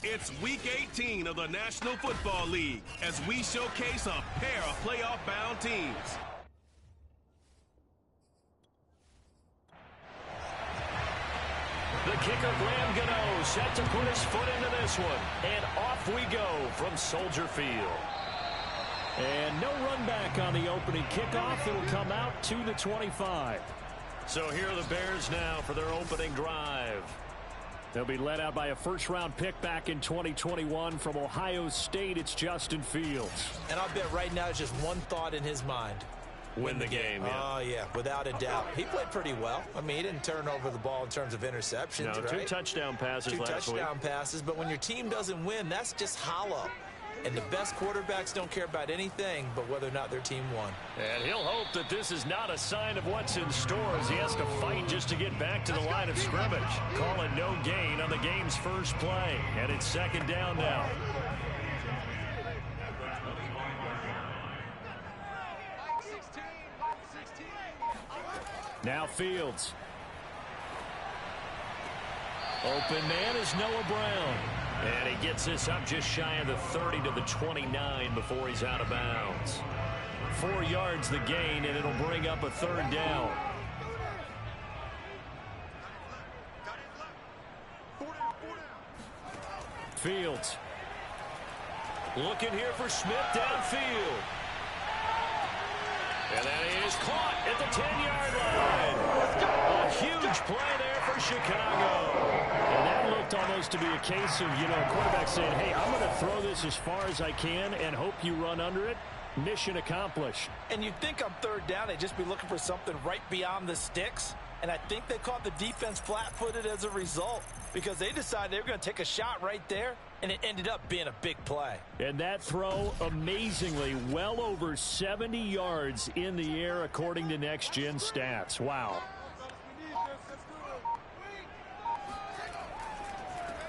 It's Week 18 of the National Football League as we showcase a pair of playoff-bound teams. The kicker, Graham Gano, set to put his foot into this one. And off we go from Soldier Field. And no run back on the opening kickoff. It'll come out to the 25. So here are the Bears now for their opening drive. They'll be led out by a first-round pick back in 2021 from Ohio State. It's Justin Fields. And I'll bet right now it's just one thought in his mind. Win the game, yeah. Oh, yeah, without a doubt. He played pretty well. I mean, he didn't turn over the ball in terms of interceptions, no, right? Two touchdown passes last week. 2 touchdown passes, but when your team doesn't win, that's just hollow. And the best quarterbacks don't care about anything but whether or not their team won. And he'll hope that this is not a sign of what's in store as he has to fight just to get back to the line of scrimmage. Calling no gain on the game's first play. And it's second down now. Now Fields. Open man is Noah Brown. And he gets this up just shy of the 30 to the 29 before he's out of bounds. 4 yards the gain, and it'll bring up a third down. Fields. Looking here for Smith downfield. And that is caught at the 10-yard line. A huge play there for Chicago. And that looked almost to be a case of, a quarterback saying, hey, I'm going to throw this as far as I can and hope you run under it. Mission accomplished. And you'd think on third down they'd just be looking for something right beyond the sticks. And I think they caught the defense flat-footed as a result because they decided they were going to take a shot right there, and it ended up being a big play. And that throw, amazingly, well over 70 yards in the air according to Next Gen Stats. Wow.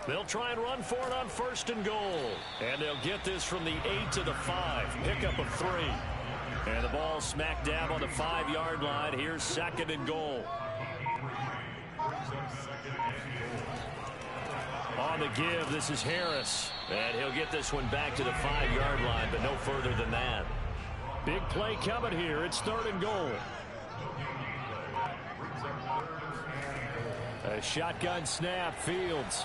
They'll try and run for it on first and goal. And they'll get this from the 8 to the 5. Pickup of 3. And the ball smack dab on the 5-yard line. Here's second and goal. On the give, this is Harris. And he'll get this one back to the 5-yard line, but no further than that. Big play coming here. It's third and goal. A shotgun snap, Fields.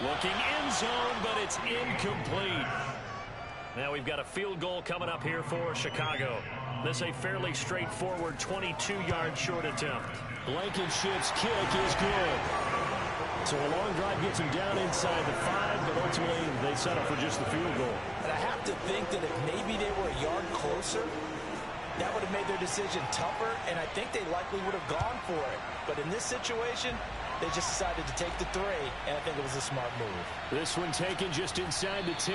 Looking end zone, but it's incomplete. Now we've got a field goal coming up here for Chicago. This a fairly straightforward 22-yard short attempt. Blankenship's kick is good. So a long drive gets him down inside the 5, but ultimately they settle for just the field goal. And I have to think that if maybe they were a yard closer, that would have made their decision tougher, and I think they likely would have gone for it. But in this situation, they just decided to take the 3, and I think it was a smart move. This one taken just inside the 10.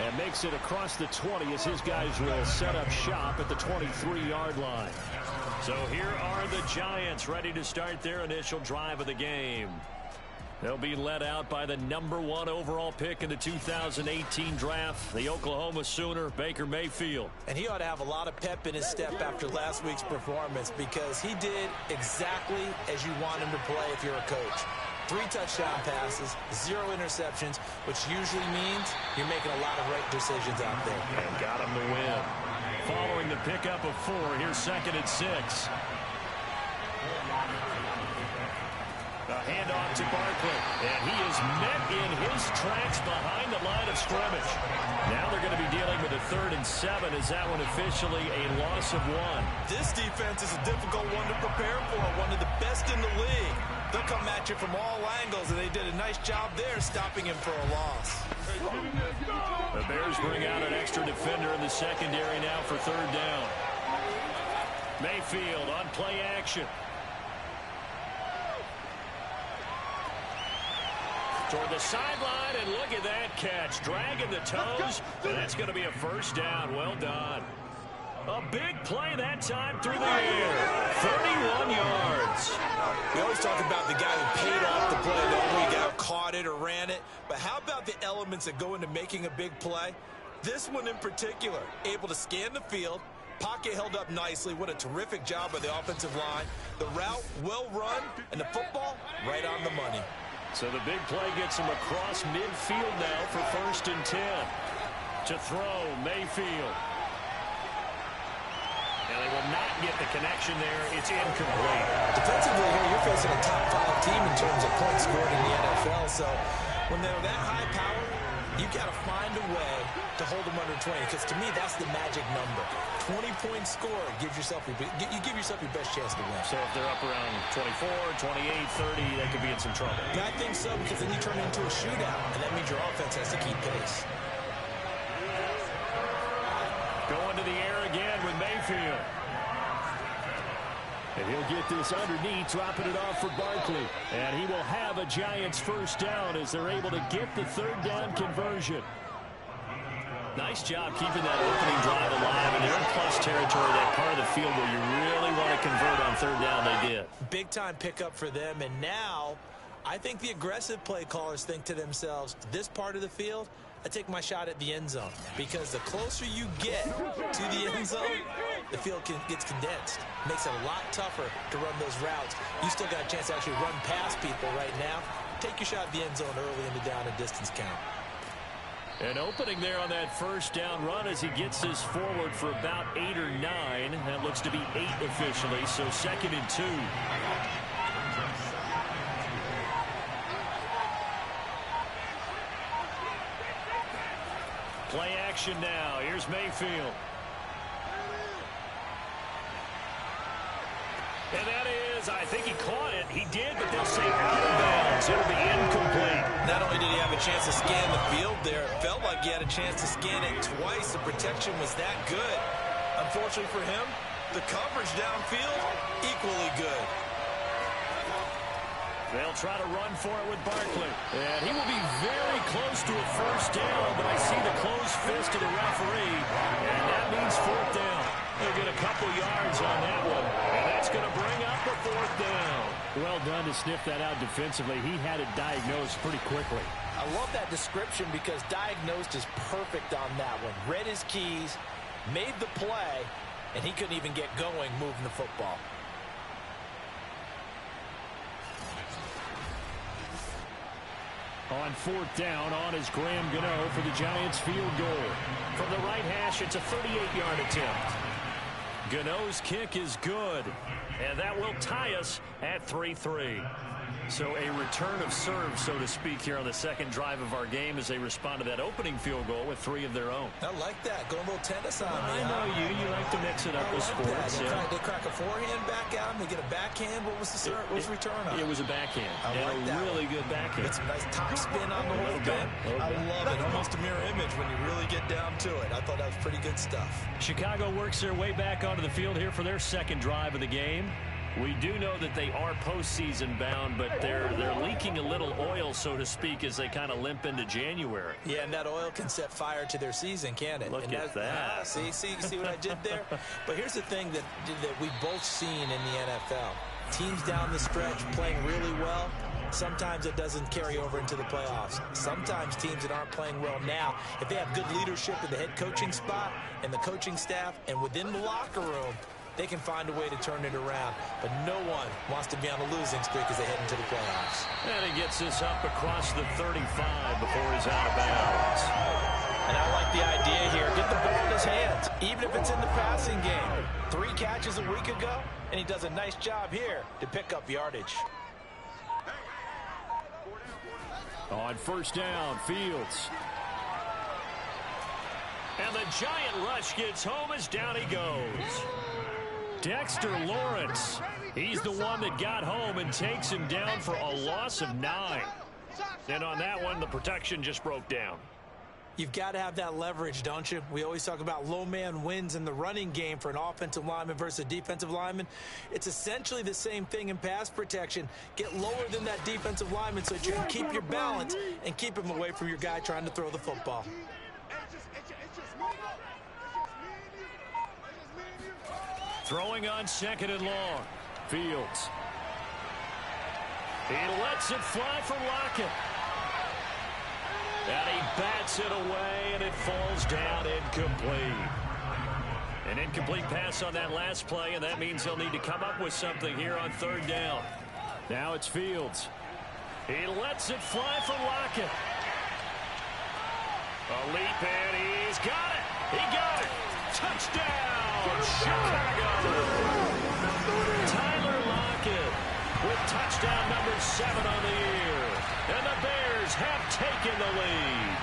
And makes it across the 20 as his guys will set up shop at the 23-yard line. So here are the Giants ready to start their initial drive of the game. They'll be led out by the #1 overall pick in the 2018 draft, the Oklahoma Sooner, Baker Mayfield. And he ought to have a lot of pep in his step after last week's performance because he did exactly as you want him to play if you're a coach. 3 touchdown passes, 0 interceptions, which usually means you're making a lot of right decisions out there. And got him to win. Following the pickup of 4, here's second and 6. A handoff to Barkley, and he is met in his tracks behind the line of scrimmage. Now they're going to be dealing with a 3rd and 7. Is that one officially a loss of 1? This defense is a difficult one to prepare for, one of the best in the league. They'll come at you from all angles, and they did a nice job there stopping him for a loss. The Bears bring out an extra defender in the secondary now for 3rd down. Mayfield on play action. Toward the sideline, and look at that catch. Dragging the toes, and that's going to be a first down. Well done. A big play that time through the air. 31 yards. We always talk about the guy who paid off the play, the only guy who caught it or ran it. But how about the elements that go into making a big play? This one in particular, able to scan the field, pocket held up nicely. What a terrific job by the offensive line. The route well run, and the football right on the money. So the big play gets him across midfield now for 1st and 10. To throw, Mayfield. And they will not get the connection there. It's incomplete. Defensively here, you're facing a top 5 team in terms of points scored in the NFL. So when they're that high power, you've got to find a way to hold them under 20. Because to me, that's the magic number. 20 points scored gives yourself you give yourself your best chance to win. So if they're up around 24, 28, 30, they could be in some trouble. I think so, because then you turn it into a shootout, and that means your offense has to keep pace. Going to the air again with Mayfield. And he'll get this underneath, dropping it off for Barkley. And he will have a Giants 1st down as they're able to get the 3rd down conversion. Nice job keeping that opening drive alive, and they're in plus territory, that part of the field where you really want to convert on 3rd down. They did. Big time pickup for them, and now I think the aggressive play callers think to themselves, this part of the field, I take my shot at the end zone, because the closer you get to the end zone, the field gets condensed. Makes it a lot tougher to run those routes. You still got a chance to actually run past people right now. Take your shot at the end zone early in the down and distance count. An opening there on that 1st down run as he gets this forward for about 8 or 9. That looks to be 8 officially, so 2nd and 2. Play action now. Here's Mayfield. And that is, I think he caught it. He did, but they'll say out of bounds. It'll be incomplete. Not only did he have a chance to scan the field there, it felt like he had a chance to scan it twice. The protection was that good. Unfortunately for him, the coverage downfield, equally good. They'll try to run for it with Barkley. And he will be very close to a 1st down, but I see the closed fist of the referee, and that means 4th down. They'll get a couple yards on that one, and that's going to bring up a 4th down. Well done to sniff that out defensively. He had it diagnosed pretty quickly. I love that description because diagnosed is perfect on that one. Read his keys, made the play, and he couldn't even get going moving the football. On 4th down, on is Graham Gano for the Giants field goal. From the right hash, it's a 38-yard attempt. Gano's kick is good, and that will tie us at 3-3. So a return of serve, so to speak, here on the 2nd drive of our game as they respond to that opening field goal with 3 of their own. I like that. Going a little tennis on me. I know you. You like to mix it up with sports. They crack a forehand back at him. They get a backhand. What was the return on? It was a backhand. I like that. Really good backhand. It's a nice top spin on the whole thing. I love it. Almost a mirror image when you really get down to it. I thought that was pretty good stuff. Chicago works their way back onto the field here for their 2nd drive of the game. We do know that they are postseason bound, but they're leaking a little oil, so to speak, as they kind of limp into January. Yeah, and that oil can set fire to their season, can't it? Look at that. See what I did there? But here's the thing that we've both seen in the NFL. Teams down the stretch playing really well. Sometimes it doesn't carry over into the playoffs. Sometimes teams that aren't playing well now, if they have good leadership in the head coaching spot and the coaching staff and within the locker room, they can find a way to turn it around. But no one wants to be on a losing streak as they head into the playoffs. And he gets this up across the 35 before he's out of bounds. And I like the idea here. Get the ball in his hands, even if it's in the passing game. 3 catches a week ago, and he does a nice job here to pick up yardage. On 1st down, Fields. And the giant rush gets home as down he goes. Dexter Lawrence, he's the one that got home and takes him down for a loss of 9. And on that one, the protection just broke down. You've got to have that leverage, don't you? We always talk about low man wins in the running game for an offensive lineman versus a defensive lineman. It's essentially the same thing in pass protection. Get lower than that defensive lineman so that you can keep your balance and keep him away from your guy trying to throw the football. Throwing on 2nd and long. Fields. He lets it fly for Lockett. And he bats it away, and it falls down incomplete. An incomplete pass on that last play, and that means they'll need to come up with something here on 3rd down. Now it's Fields. He lets it fly for Lockett. A leap, and he's got it. He got it. Touchdown, Chicago. Tyler Lockett with touchdown number 7 on the year. And the Bears have taken the lead.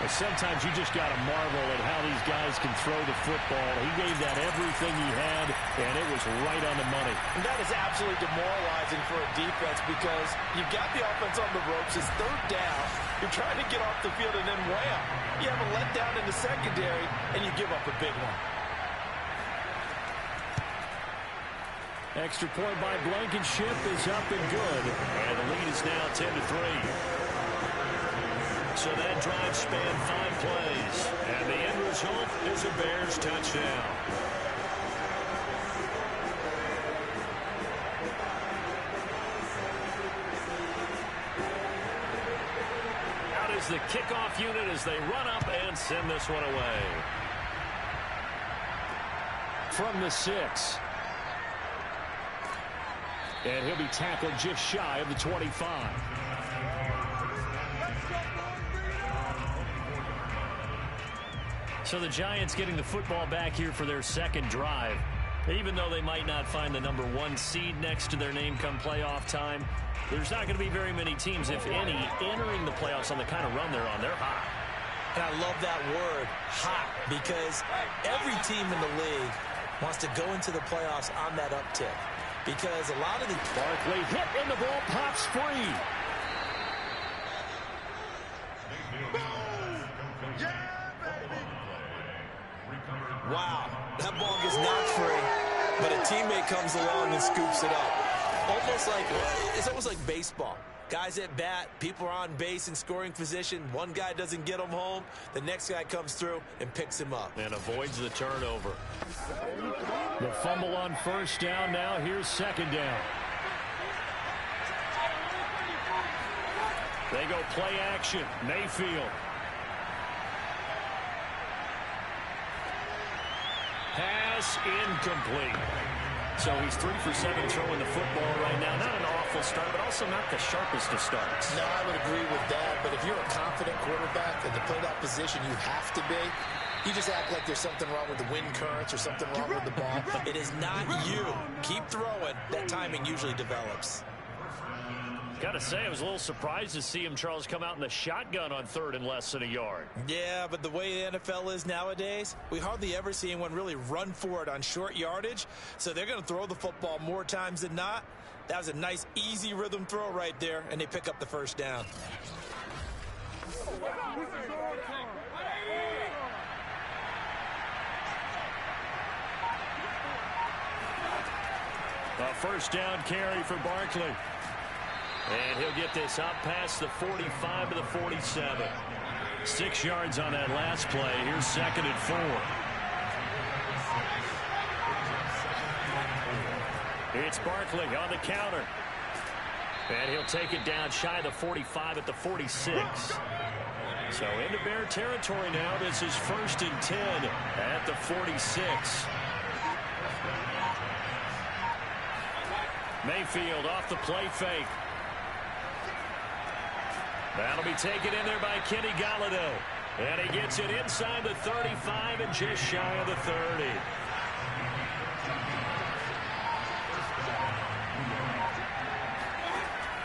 Sometimes you just got to marvel at how these guys can throw the football. He gave that everything he had, and it was right on the money. And that is absolutely demoralizing for a defense because you've got the offense on the ropes. It's third down. You're trying to get off the field, and then wham, you have a letdown in the secondary, and you give up a big one. Extra point by Blankenship is up and good. And the lead is now 10-3. So that drive spanned 5 plays. And the end result is a Bears touchdown. Out is the kickoff unit as they run up and send this one away. From the 6. And he'll be tackled just shy of the 25. So the Giants getting the football back here for their second drive. Even though they might not find the number 1 seed next to their name come playoff time, there's not going to be very many teams, if any, entering the playoffs on the kind of run they're on. They're hot. And I love that word, hot, because every team in the league wants to go into the playoffs on that uptick. Because a lot of the... Barkley hit and the ball pops free. Wow, that ball gets knocked free, but a teammate comes along and scoops it up. It's almost like baseball. Guys at bat, people are on base in scoring position. One guy doesn't get him home. The next guy comes through and picks him up. And avoids the turnover. The fumble on first down. Now here's second down. They go play action. Mayfield. Pass incomplete. So he's 3 for 7 throwing the football right now. Not an awful start, but also not the sharpest of starts. No, I would agree with that. But if you're a confident quarterback and to play that position you have to be, you just act like there's something wrong with the wind currents or something wrong with the ball. It is not you. Keep throwing. That timing usually develops. Got to say, I was a little surprised to see him, Charles, come out in the shotgun on 3rd and less than a yard. Yeah, but the way the NFL is nowadays, we hardly ever see anyone really run for it on short yardage. So they're going to throw the football more times than not. That was a nice, easy rhythm throw right there, and they pick up the first down. A first down carry for Barkley. And he'll get this up past the 45 to the 47. 6 yards on that last play. Here's 2nd and 4. It's Barkley on the counter. And he'll take it down shy of the 45 at the 46. So into Bear territory now. This is 1st and 10 at the 46. Mayfield off the play fake. That'll be taken in there by Kenny Golladay. And he gets it inside the 35 and just shy of the 30.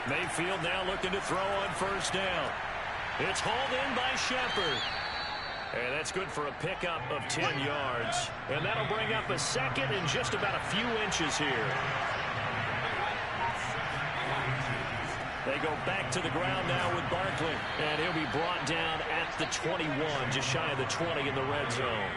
Mayfield now looking to throw on first down. It's hauled in by Shepard. And that's good for a pickup of 10 yards. And that'll bring up a 2nd and just about a few inches here. They go back to the ground now with Barkley. And he'll be brought down at the 21, just shy of the 20 in the red zone.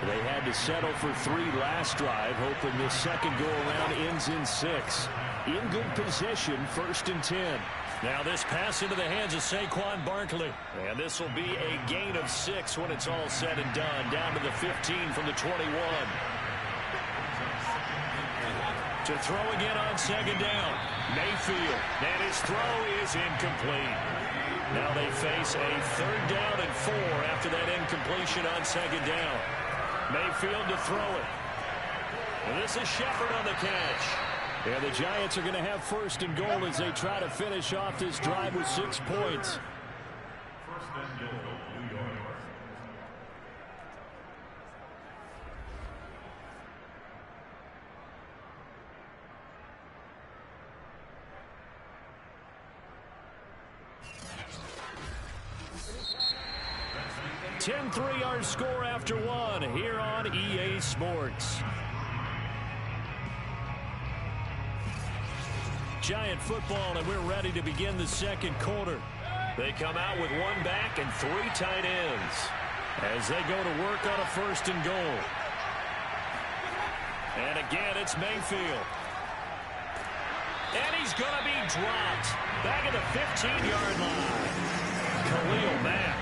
They had to settle for 3 last drive, hoping this second go-around ends in 6. In good position, 1st and 10. Now this pass into the hands of Saquon Barkley. And this will be a gain of 6 when it's all said and done. Down to the 15 from the 21. To throw again on second down. Mayfield. And his throw is incomplete. Now they face a 3rd down and 4 after that incompletion on second down. Mayfield to throw it. And this is Shepard on the catch. And the Giants are going to have first and goal as they try to finish off this drive with 6 points. First and goal, New York. Ten-3 our score after one here on EA Sports. Giant football, and we're ready to begin the second quarter. They come out with one back and 3 tight ends as they go to work on a first and goal. And again, it's Mayfield. And he's going to be dropped back at the 15-yard line. Khalil Mack.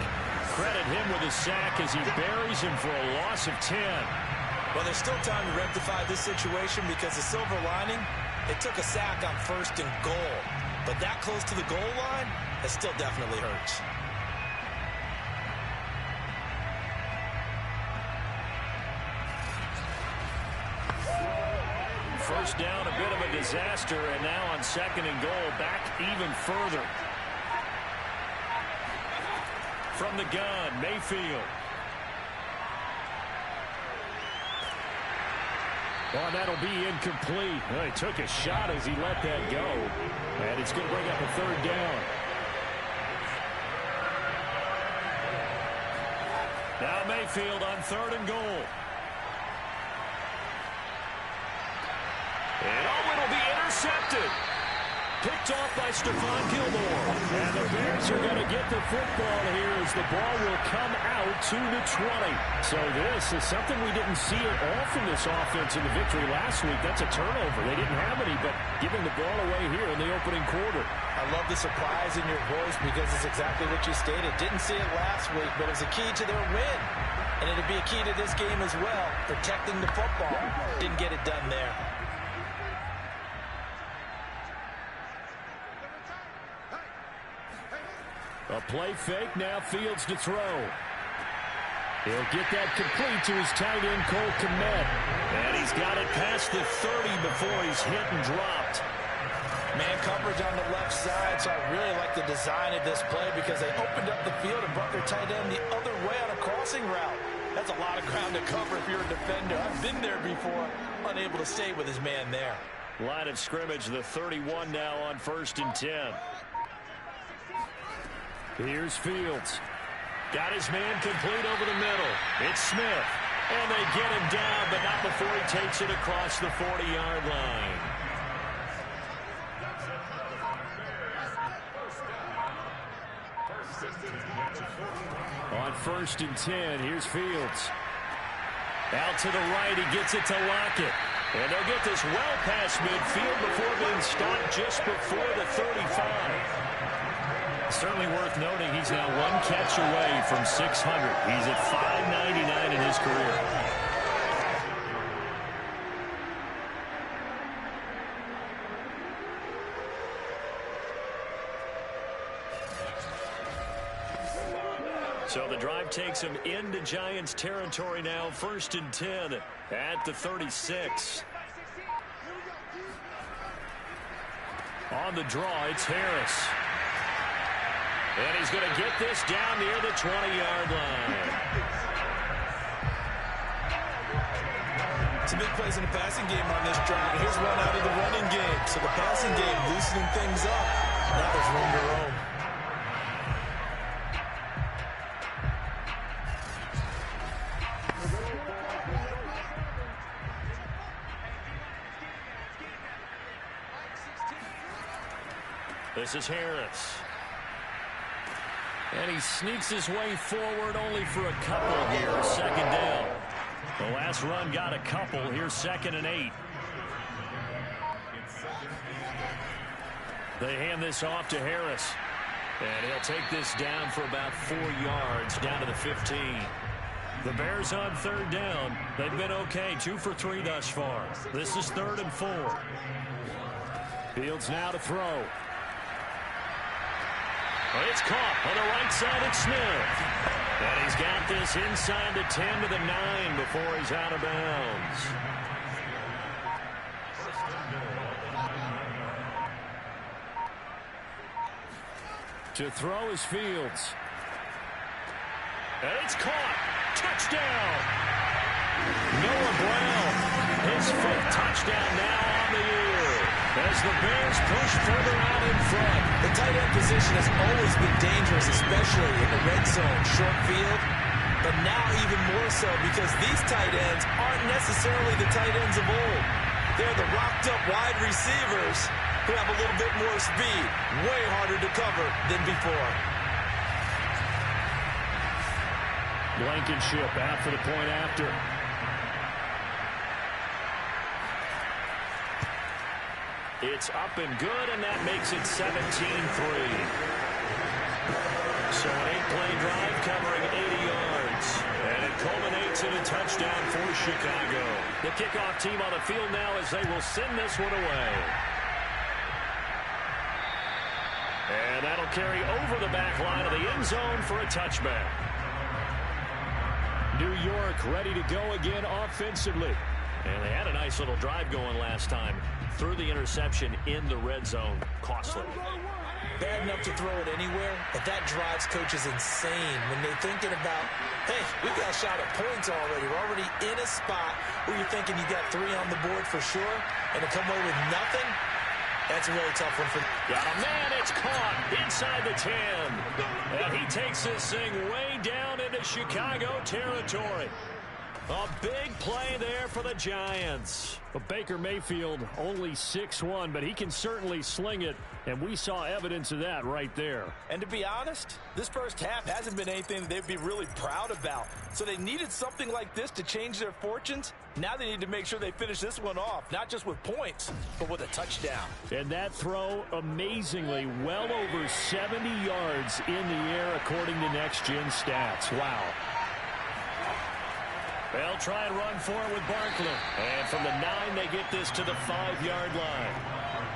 Credit him with a sack as he buries him for a loss of 10. Well, there's still time to rectify this situation because the silver lining, it took a sack on first and goal. But that close to the goal line, it still definitely hurts. First down, a bit of a disaster, and now on second and goal, back even further. From the gun, Mayfield. Oh, that'll be incomplete. Well, he took a shot as he let that go. And it's going to bring up a third down. Now Mayfield on third and goal. And it'll be intercepted. Picked off by Stephon Gilmore. And the Bears are going to get the football here as the ball will come out to the 20. So this is something we didn't see at all from this offense in the victory last week. That's a turnover. They didn't have any, but giving the ball away here in the opening quarter. I love the surprise in your voice because it's exactly what you stated. Didn't see it last week, but it was a key to their win. And it'll be a key to this game as well, protecting the football. Didn't get it done there. A play fake, now Fields to throw. He'll get that complete to his tight end, Cole Kmet. And he's got it past the 30 before he's hit and dropped. Man coverage on the left side, so I really like the design of this play because they opened up the field and brought their tight end the other way on a crossing route. That's a lot of ground to cover if you're a defender. I've been there before, unable to stay with his man there. Line of scrimmage, the 31 now on first and 10. Here's Fields. Got his man complete over the middle. It's Smith. And they get him down, but not before he takes it across the 40-yard line. On first and 10, here's Fields. Out to the right, he gets it to Lockett. And they'll get this well past midfield before being stopped just before the 35. Certainly worth noting he's now one catch away from 600. He's at 599 in his career. So the drive takes him into Giants territory now. First and 10 at the 36. On the draw, it's Harris. And he's going to get this down near the 20-yard line. Some big plays in the passing game on this drive. Here's one out of the running game. So the passing game loosening things up. Now there's room to roam. This is Harris. And he sneaks his way forward only for a couple here. Second down. The last run got a couple. Here's second and 8. They hand this off to Harris. And he'll take this down for about 4 yards down to the 15. The Bears on third down. They've been okay. 2 for 3 thus far. This is 3rd and 4. Fields now to throw. It's caught on the right side. It's Smith. And he's got this inside the 10 to the 9 before he's out of bounds. To throw is Fields. And it's caught. Touchdown. Noah Brown. His 5th touchdown now on the year. As the Bears push further out in front. The tight end position has always been dangerous, especially in the red zone, short field. But now even more so because these tight ends aren't necessarily the tight ends of old. They're the rocked-up wide receivers who have a little bit more speed. Way harder to cover than before. Blankenship out for the point after. It's up and good, and that makes it 17-3. So an 8-play drive covering 80 yards. And it culminates in a touchdown for Chicago. The kickoff team on the field now as they will send this one away. And that'll carry over the back line of the end zone for a touchback. New York ready to go again offensively. And they had a nice little drive going last time. Threw the interception in the red zone. Costly. Bad enough to throw it anywhere, but that drives coaches insane when they're thinking about, hey, we got a shot at points already. We're already in a spot where you're thinking you got 3 on the board for sure, and to come away with nothing, that's a really tough one for them. Got a man, it's caught inside the 10. And he takes this thing way down into Chicago territory. A big play there for the Giants. Well, Baker Mayfield only 6'1", but he can certainly sling it, and we saw evidence of that right there. And to be honest, this first half hasn't been anything they'd be really proud about. So they needed something like this to change their fortunes. Now they need to make sure they finish this one off, not just with points, but with a touchdown. And that throw, amazingly, well over 70 yards in the air, according to Next Gen Stats. Wow. They'll try and run for it with Barkley. And from the 9, they get this to the 5-yard line.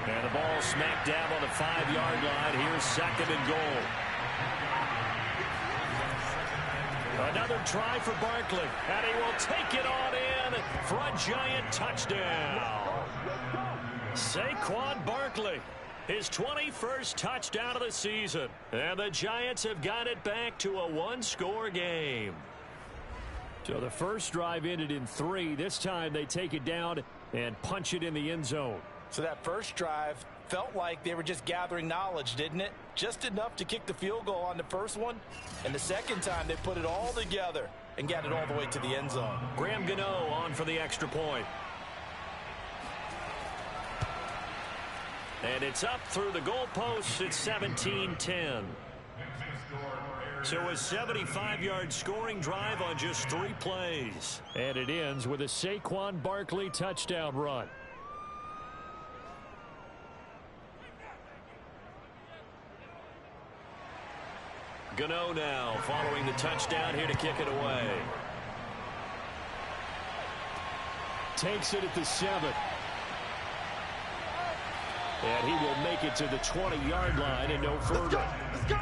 And the ball smack dab on the 5-yard line. Here's 2nd and goal. Another try for Barkley. And he will take it on in for a Giant touchdown. Saquon Barkley, his 21st touchdown of the season. And the Giants have got it back to a 1-score game. So the first drive ended in 3. This time they take it down and punch it in the end zone. So that first drive felt like they were just gathering knowledge, didn't it? Just enough to kick the field goal on the first one. And the second time they put it all together and got it all the way to the end zone. Graham Gano on for the extra point. And it's up through the goalposts. It's 17-10. So a 75-yard scoring drive on just 3 plays. And it ends with a Saquon Barkley touchdown run. Gano now following the touchdown here to kick it away. Takes it at the 7. And he will make it to the 20-yard line and no further. Let's go!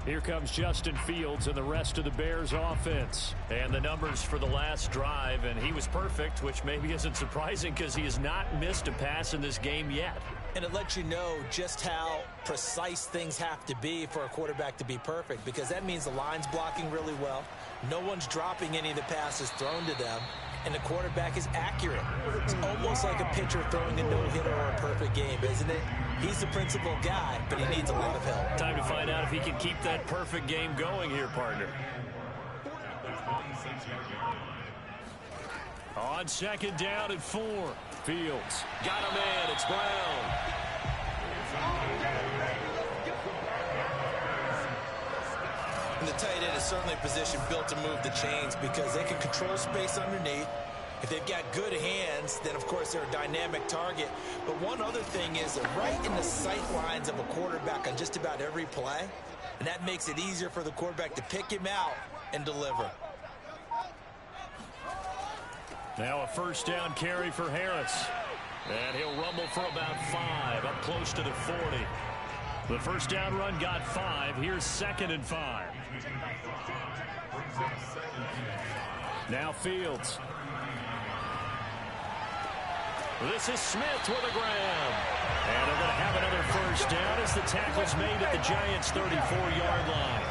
Here comes Justin Fields and the rest of the Bears offense. And the numbers for the last drive, and he was perfect, which maybe isn't surprising because he has not missed a pass in this game yet. And it lets you know just how precise things have to be for a quarterback to be perfect, because that means the line's blocking really well. No one's dropping any of the passes thrown to them, and the quarterback is accurate. It's almost like a pitcher throwing a no-hitter or a perfect game, isn't it? He's the principal guy, but he needs a lot of help. Time to find out if he can keep that perfect game going here, partner. On 2nd down and 4. Fields got a man. It's Brown. And the tight end is certainly a position built to move the chains because they can control space underneath. If they've got good hands, then of course they're a dynamic target. But one other thing is they're right in the sight lines of a quarterback on just about every play. And that makes it easier for the quarterback to pick him out and deliver. Now a 1st down carry for Harris. And he'll rumble for about 5, up close to the 40. The 1st down run got 5. Here's 2nd and 5. Now Fields. This is Smith with a grab. And they're going to have another first down as the tackle's made at the Giants' 34-yard line.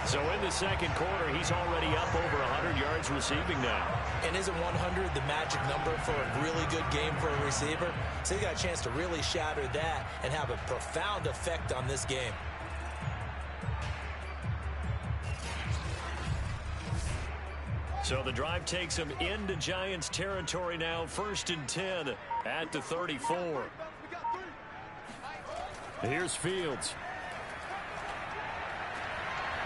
So in the second quarter, he's already up over 100 yards receiving now. And isn't 100 the magic number for a really good game for a receiver? So he got a chance to really shatter that and have a profound effect on this game. So the drive takes him into Giants territory now. 1st and 10 at the 34. Here's Fields.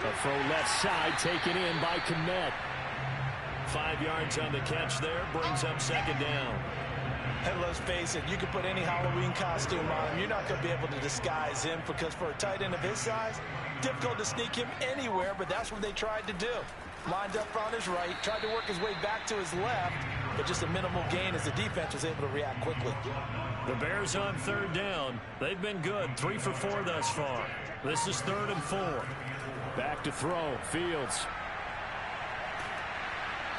A throw left side taken in by Kmet. 5 yards on the catch there. Brings up 2nd down. And let's face it, you can put any Halloween costume on him. You're not going to be able to disguise him because for a tight end of his size, difficult to sneak him anywhere, but that's what they tried to do. Lined up on his right, tried to work his way back to his left, but just a minimal gain as the defense was able to react quickly. The Bears on 3rd down. They've been good, 3 for 4 thus far. This is 3rd and 4. Back to throw, Fields.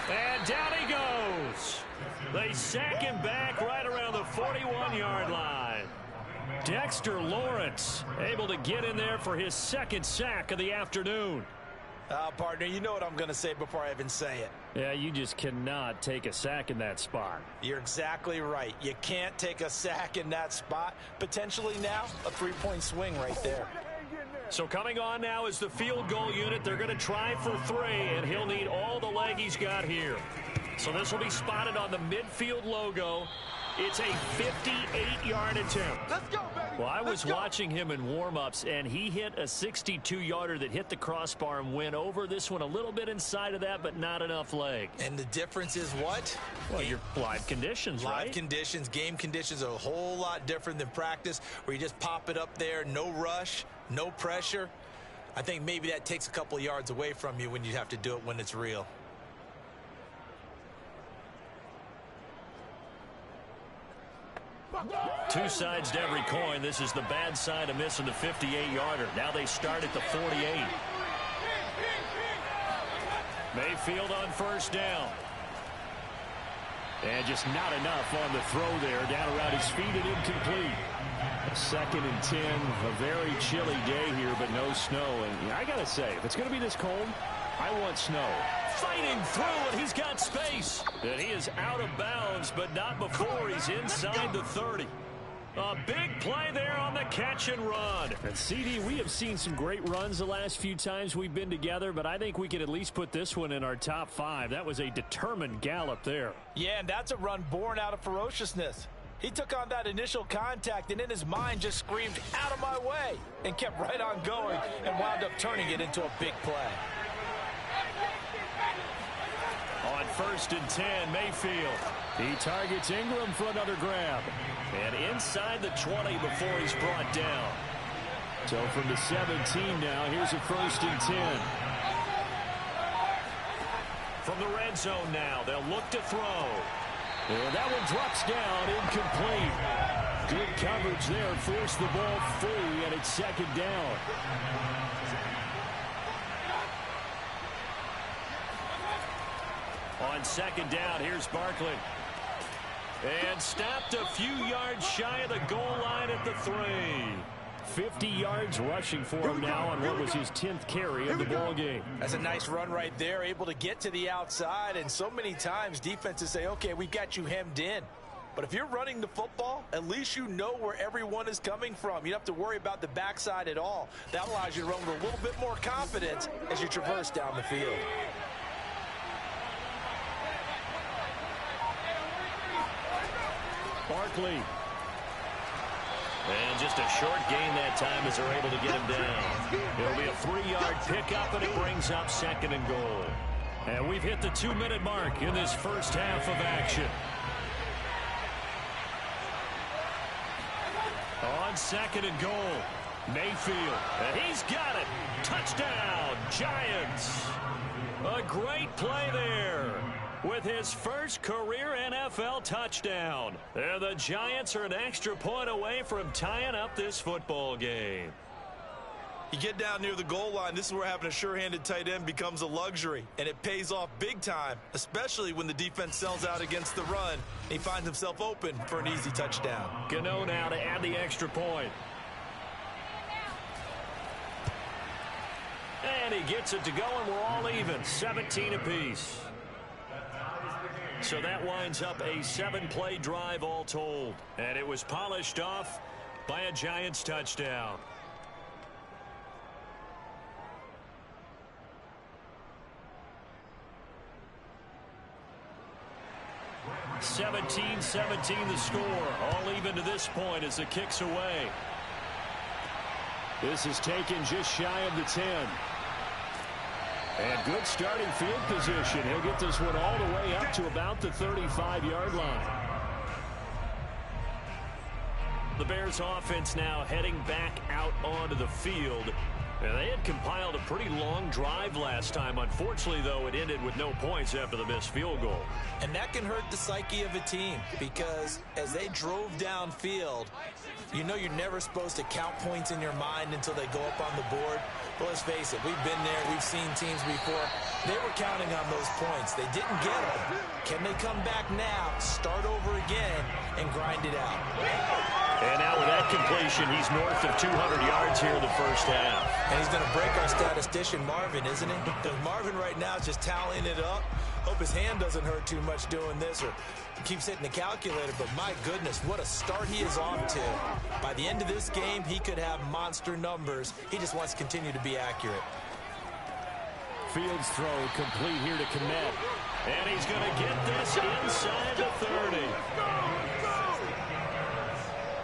And down he goes. They sack him back right around the 41-yard line. Dexter Lawrence able to get in there for his 2nd sack of the afternoon. Partner, you know what I'm going to say before I even say it. Yeah, you just cannot take a sack in that spot. You're exactly right. You can't take a sack in that spot. Potentially now, a 3-point swing right there. So coming on now is the field goal unit. They're going to try for 3, and he'll need all the leg he's got here. So this will be spotted on the midfield logo. It's a 58-yard attempt. Let's go, baby. Well, I was watching him in warm-ups, and he hit a 62-yarder that hit the crossbar and went over. This one a little bit inside of that, but not enough leg. And the difference is what? Well, your live conditions, right? Live conditions, game conditions are a whole lot different than practice, where you just pop it up there, no rush, no pressure. I think maybe that takes a couple of yards away from you when you have to do it when it's real. Two sides to every coin. This is the bad side of missing the 58-yarder. Now they start at the 48. Mayfield on 1st down. And just not enough on the throw there. Down around his feet and incomplete. 2nd and 10. A very chilly day here, but no snow. And I got to say, if it's going to be this cold, I want snow. Fighting through, and he's got space. And he is out of bounds, but not before he's inside the 30. A big play there on the catch and run. And CD, we have seen some great runs the last few times we've been together, but I think we can at least put this one in our top 5. That was a determined gallop there. Yeah, and that's a run born out of ferociousness. He took on that initial contact and in his mind just screamed, "Out of my way," and kept right on going and wound up turning it into a big play. On 1st and 10, Mayfield. He targets Ingram for another grab. And inside the 20 before he's brought down. So from the 17 now, here's a 1st and 10. From the red zone now, they'll look to throw. And that one drops down, incomplete. Good coverage there, forced the ball free, and it's 2nd down. On 2nd down, here's Barkley. And stopped a few yards shy of the goal line at the 3. 50 yards rushing for him now on what was his 10th carry of the ball game. That's a nice run right there, able to get to the outside. And so many times defenses say, okay, we've got you hemmed in. But if you're running the football, at least you know where everyone is coming from. You don't have to worry about the backside at all. That allows you to run with a little bit more confidence as you traverse down the field. Barkley. And just a short gain that time as they're able to get him down. It'll be a 3-yard pickup, and it brings up 2nd and goal. And we've hit the 2-minute mark in this first half of action. On 2nd and goal, Mayfield. And he's got it. Touchdown, Giants. A great play there with his first career NFL touchdown. And the Giants are an extra point away from tying up this football game. You get down near the goal line, this is where having a sure-handed tight end becomes a luxury, and it pays off big time, especially when the defense sells out against the run. He finds himself open for an easy touchdown. Gano now to add the extra point. And he gets it to go, and we're all even, 17 apiece. So that winds up a 7-play drive all told. And it was polished off by a Giants touchdown. 17-17 the score. All even to this point as the kick's away. This is taken just shy of the 10. And good starting field position. He'll get this one all the way up to about the 35-yard line. The Bears offense now heading back out onto the field. And they had compiled a pretty long drive last time. Unfortunately, though, it ended with no points after the missed field goal. And that can hurt the psyche of a team because as they drove downfield, you know you're never supposed to count points in your mind until they go up on the board. But let's face it, we've been there. We've seen teams before. They were counting on those points. They didn't get them. Can they come back now, start over again, and grind it out? And now with that completion, he's north of 200 yards here in the first half. And he's going to break our statistician, Marvin, isn't he? Because Marvin right now is just tallying it up. Hope his hand doesn't hurt too much doing this or keeps hitting the calculator. But my goodness, what a start he is off to. By the end of this game, he could have monster numbers. He just wants to continue to be accurate. Fields throw complete here to Kmet. And he's going to get this inside the 30.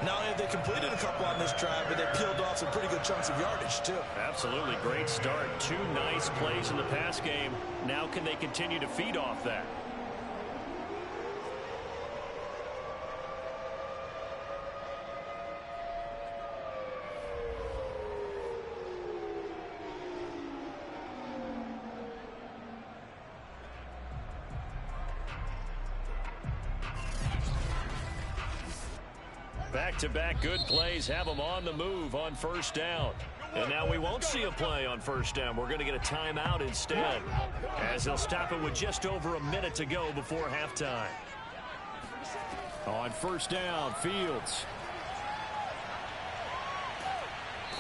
Not only have they completed a couple on this drive, but they peeled off some pretty good chunks of yardage, too. Absolutely great start. 2 nice plays in the pass game. Now can they continue to feed off that? Back-to-back good plays have them on the move on first down. And now we won't see a play on first down. We're going to get a timeout instead, as they'll stop it with just over a minute to go before halftime. On first down, Fields.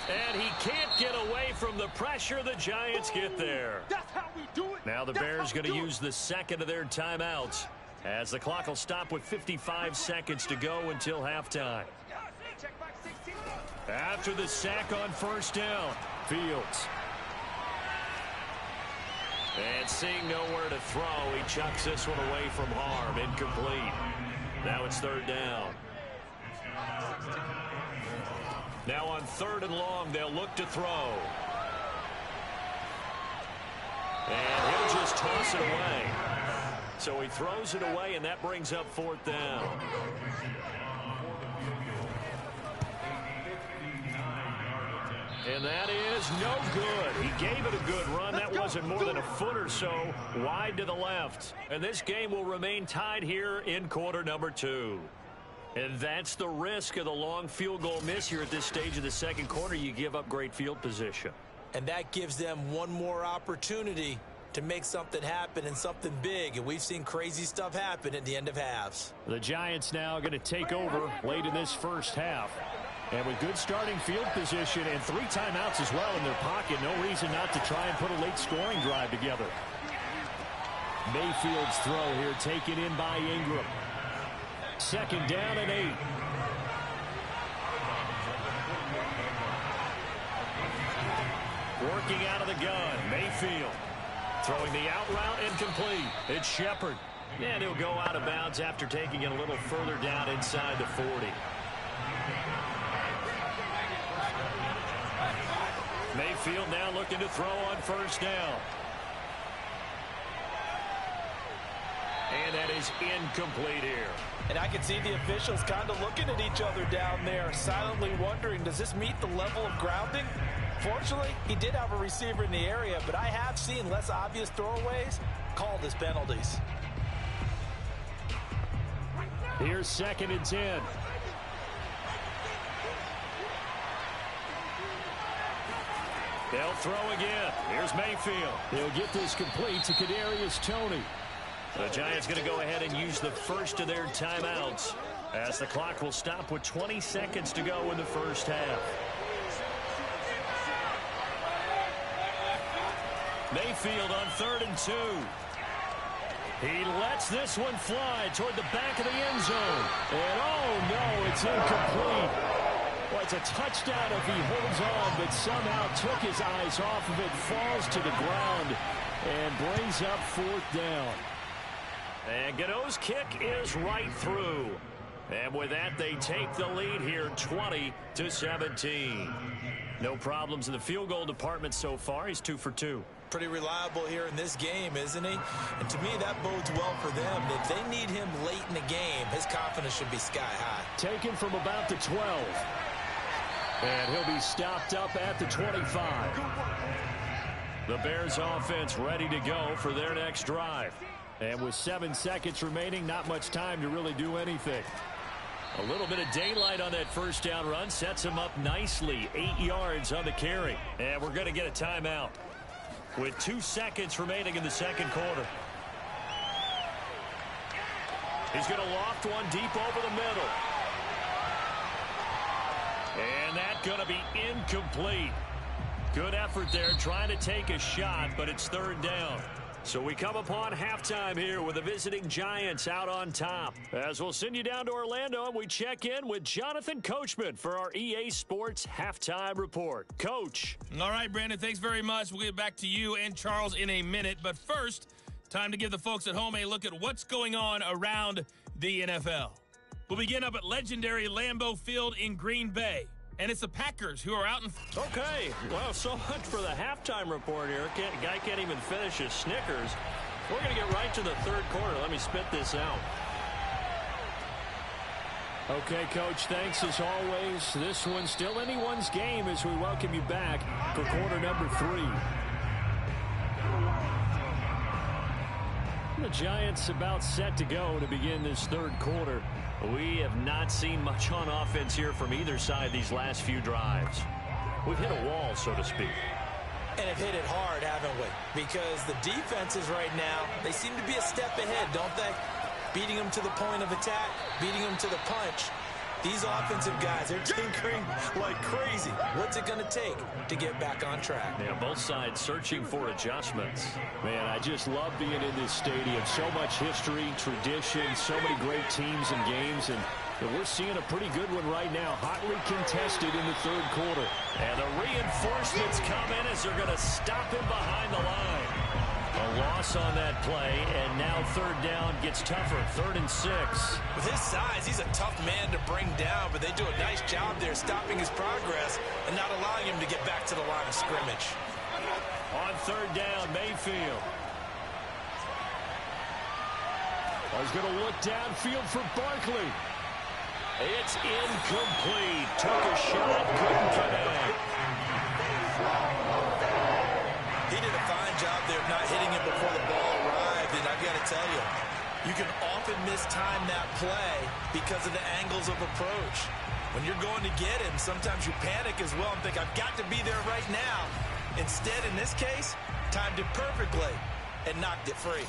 And he can't get away from the pressure. The Giants get there. That's how we do it. Now the Bears going to use the second of their timeouts, as the clock will stop with 55 seconds to go until halftime. After the sack on first down, Fields. And seeing nowhere to throw, he chucks this one away from harm. Incomplete. Now it's third down. Now on third and long, they'll look to throw. And he'll just toss it away. So he throws it away, and that brings up fourth down. And that is no good. He gave it a good run. That wasn't more than a foot or so wide to the left. And this game will remain tied here in quarter number 2. And that's the risk of the long field goal miss here at this stage of the second quarter. You give up great field position. And that gives them one more opportunity to make something happen and something big. And we've seen crazy stuff happen at the end of halves. The Giants now going to take over late in this first half. And with good starting field position and 3 timeouts as well in their pocket, no reason not to try and put a late scoring drive together. Mayfield's throw here taken in by Ingram. Second down and 8. Working out of the gun, Mayfield. Throwing the out route incomplete. It's Shepard. And he'll go out of bounds after taking it a little further down inside the 40. Mayfield now looking to throw on first down. And that is incomplete here. And I can see the officials kind of looking at each other down there, silently wondering, does this meet the level of grounding? Fortunately, he did have a receiver in the area, but I have seen less obvious throwaways called as penalties. Here's second and 10. They'll throw again. Here's Mayfield. He'll get this complete to Kadarius Toney. The Giants going to go ahead and use the first of their timeouts as the clock will stop with 20 seconds to go in the first half. Mayfield on 3rd and 2. He lets this one fly toward the back of the end zone. And oh no, it's incomplete. Well, it's a touchdown if he holds on, but somehow took his eyes off of it, falls to the ground, and brings up 4th down. And Gano's kick is right through. And with that, they take the lead here 20-17. No problems in the field goal department so far. He's 2 for 2. Pretty reliable here in this game, isn't he? And to me, that bodes well for them. If they need him late in the game, his confidence should be sky high. Taken from about the 12. And he'll be stopped up at the 25. The Bears offense ready to go for their next drive. And with 7 seconds remaining, not much time to really do anything. A little bit of daylight on that first down run sets him up nicely. 8 yards on the carry. And we're going to get a timeout with 2 seconds remaining in the second quarter. He's going to loft one deep over the middle. And that's going to be incomplete. Good effort there trying to take a shot, but it's 3rd down. So we come upon halftime here with the visiting Giants out on top. As we'll send you down to Orlando, and we check in with Jonathan Coachman for our EA Sports Halftime Report. Coach. All right, Brandon, thanks very much. We'll get back to you and Charles in a minute. But first, time to give the folks at home a look at what's going on around the NFL. We'll begin up at legendary Lambeau Field in Green Bay. And it's the Packers who are out in... Okay, well, so much for the halftime report here. Guy can't even finish his Snickers. We're going to get right to the 3rd quarter. Let me spit this out. Okay, Coach, thanks as always. This one's still anyone's game as we welcome you back for quarter number 3. The Giants about set to go to begin this 3rd quarter. We have not seen much on offense here from either side these last few drives. We've hit a wall, so to speak. And have hit it hard, haven't we? Because the defenses right now, they seem to be a step ahead, don't they? Beating them to the point of attack, beating them to the punch. These offensive guys, they're tinkering like crazy. What's it going to take to get back on track? Yeah, both sides searching for adjustments. Man, I just love being in this stadium. So much history, tradition, so many great teams and games, and we're seeing a pretty good one right now. Hotly contested in the 3rd quarter. And the reinforcements come in as they're going to stop him behind the line. A loss on that play, and now 3rd down gets tougher. 3rd and 6. With his size, he's a tough man to bring down, but they do a nice job there stopping his progress and not allowing him to get back to the line of scrimmage. On 3rd down, Mayfield. He's going to look downfield for Barkley. It's incomplete. Took a shot, couldn't connect. He did a fine job there of not hitting him before the ball arrived, and I've got to tell you, you can often mistime that play because of the angles of approach. When you're going to get him, sometimes you panic as well and think, I've got to be there right now. Instead, in this case, timed it perfectly and knocked it free.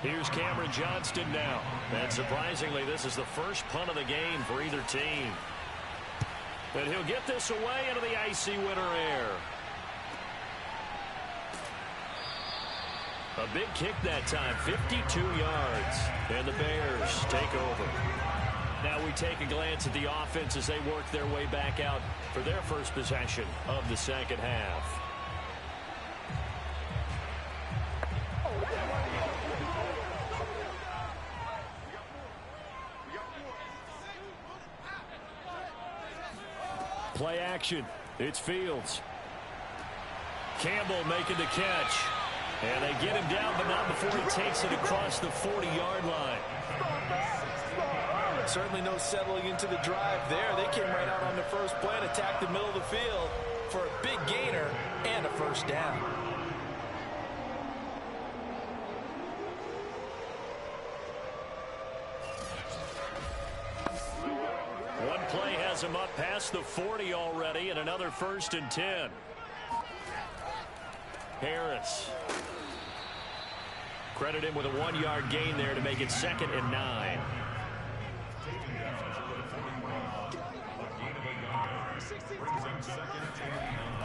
Here's Cameron Johnston now. And surprisingly, this is the first punt of the game for either team. And he'll get this away into the icy winter air. A big kick that time, 52 yards. And the Bears take over. Now we take a glance at the offense as they work their way back out for their first possession of the second half. Play action. It's Fields. Campbell making the catch. And they get him down, but not before he takes it across the 40-yard line. Certainly no settling into the drive there. They came right out on the first play and attacked the middle of the field for a big gainer and a first down. One play has has him up past the 40 already, and another 1st and 10. Harris. Credit him with a 1-yard gain there to make it 2nd and 9.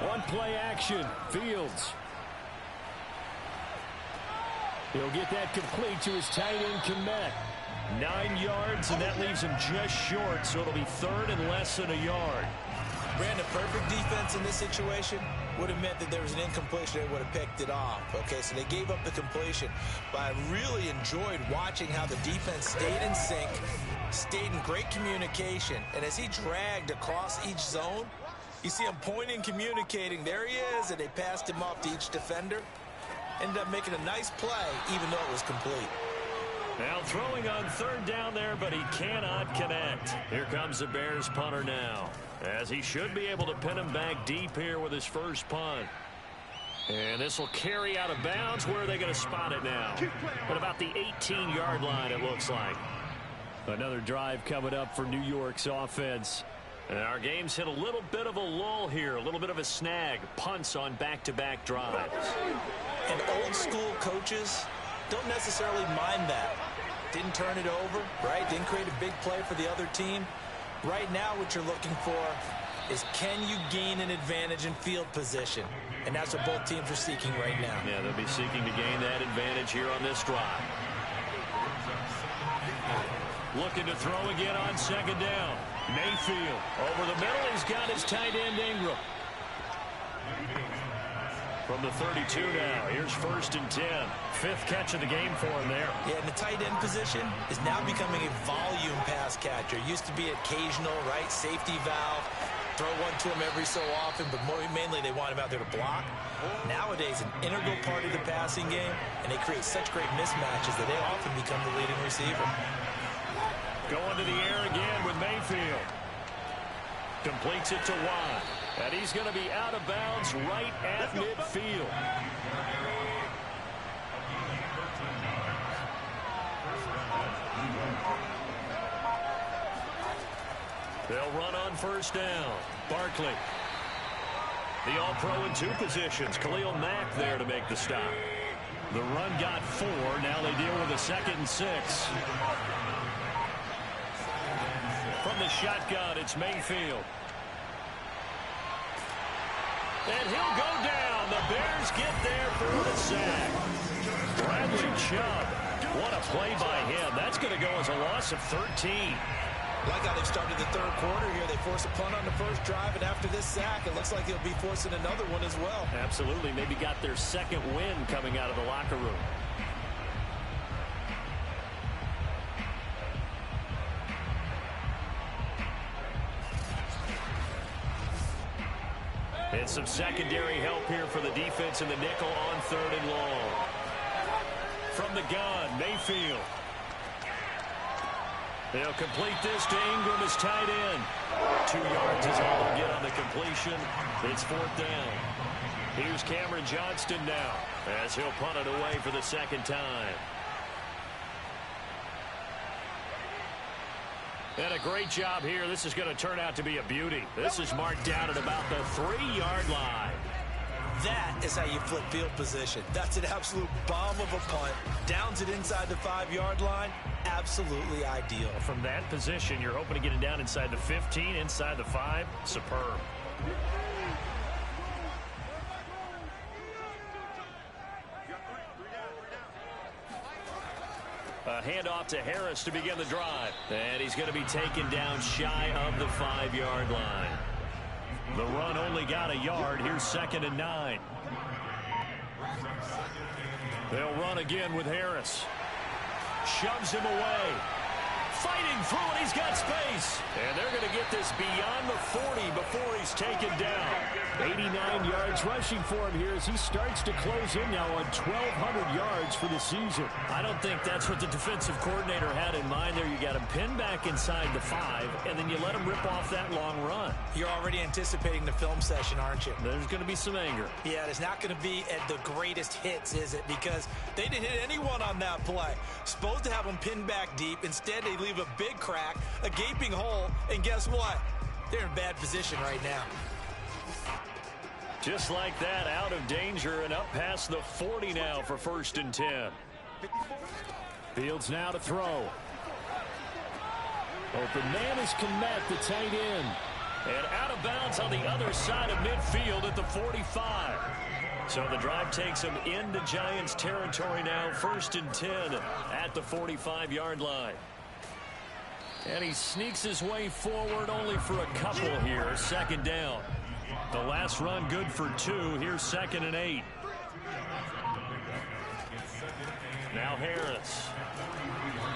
One play action. Fields. He'll get that complete to his tight end, Kmet. 9 yards, and that leaves him just short, so it'll be 3rd and less than a yard. Brandon, perfect defense in this situation would have meant that there was an incompletion. They would have picked it off. Okay, so they gave up the completion. But I really enjoyed watching how the defense stayed in sync, stayed in great communication. And as he dragged across each zone, you see him pointing, communicating. There he is, and they passed him off to each defender. Ended up making a nice play, even though it was complete. Now throwing on 3rd down there, but he cannot connect. Here comes the Bears punter now, as he should be able to pin him back deep here with his first punt. And this will carry out of bounds. Where are they going to spot it now? At about the 18-yard line, it looks like. Another drive coming up for New York's offense. And our game's hit a little bit of a lull here, a little bit of a snag. Punts on back-to-back drives. And old-school coaches don't necessarily mind that. Didn't turn it over, right? Didn't create a big play for the other team. Right now, what you're looking for is, can you gain an advantage in field position? And that's what both teams are seeking right now. Yeah, they'll be seeking to gain that advantage here on this drive. Looking to throw again on 2nd down. Mayfield over the middle. He's got his tight end, Ingram. From the 32 now. Here's 1st and 10. 5th catch of the game for him there. Yeah, and the tight end position is now becoming a volume pass catcher. Used to be occasional, right? Safety valve. Throw one to him every so often, but mainly they want him out there to block. Nowadays, an integral part of the passing game, and they create such great mismatches that they often become the leading receiver. Going to the air again with Mayfield. Completes it to Watt. And he's going to be out of bounds right at midfield. They'll run on 1st down. Barkley. The All-Pro in 2 positions. Khalil Mack there to make the stop. The run got 4. Now they deal with a 2nd and 6. From the shotgun, it's Mayfield. And he'll go down. The Bears get there for the sack. Bradley Chubb. What a play by him. That's going to go as a loss of 13. Like how they've started the 3rd quarter here. They force a punt on the 1st drive, and after this sack, it looks like they'll be forcing another one as well. Absolutely. Maybe got their 2nd win coming out of the locker room. And some secondary help here for the defense in the nickel on 3rd and long. From the gun, Mayfield. They'll complete this to Ingram as tight end. 2 yards is all they'll get on the completion. It's 4th down. Here's Cameron Johnston now, as he'll punt it away for the 2nd time. And a great job here. This is going to turn out to be a beauty. This is marked down at about the 3-yard line. That is how you flip field position. That's an absolute bomb of a punt. Downs it inside the 5-yard line. Absolutely ideal. From that position, you're hoping to get it down inside the 15, inside the 5. Superb. A handoff to Harris to begin the drive. And he's going to be taken down shy of the 5-yard line. The run only got a yard. Here's 2nd and 9. They'll run again with Harris. Shoves him away. Fighting through it. He's got space. And they're going to get this beyond the 40 before he's taken down. 89 yards rushing for him here as he starts to close in now on 1,200 yards for the season. I don't think that's what the defensive coordinator had in mind there. You got him pinned back inside the 5, and then you let him rip off that long run. You're already anticipating the film session, aren't you? There's going to be some anger. Yeah, it's not going to be at the greatest hits, is it? Because they didn't hit anyone on that play. Supposed to have them pinned back deep. Instead, they leave a big crack, a gaping hole, and guess what? they're in bad position right now. Just like that, out of danger and up past the 40 now for 1st and 10. Fields now to throw. Open man is Kmet, the tight end. And out of bounds on the other side of midfield at the 45. So the drive takes him into Giants territory now. 1st and 10 at the 45-yard line. And he sneaks his way forward only for a couple here. 2nd down. The last run good for 2. Here's 2nd and 8. Now Harris.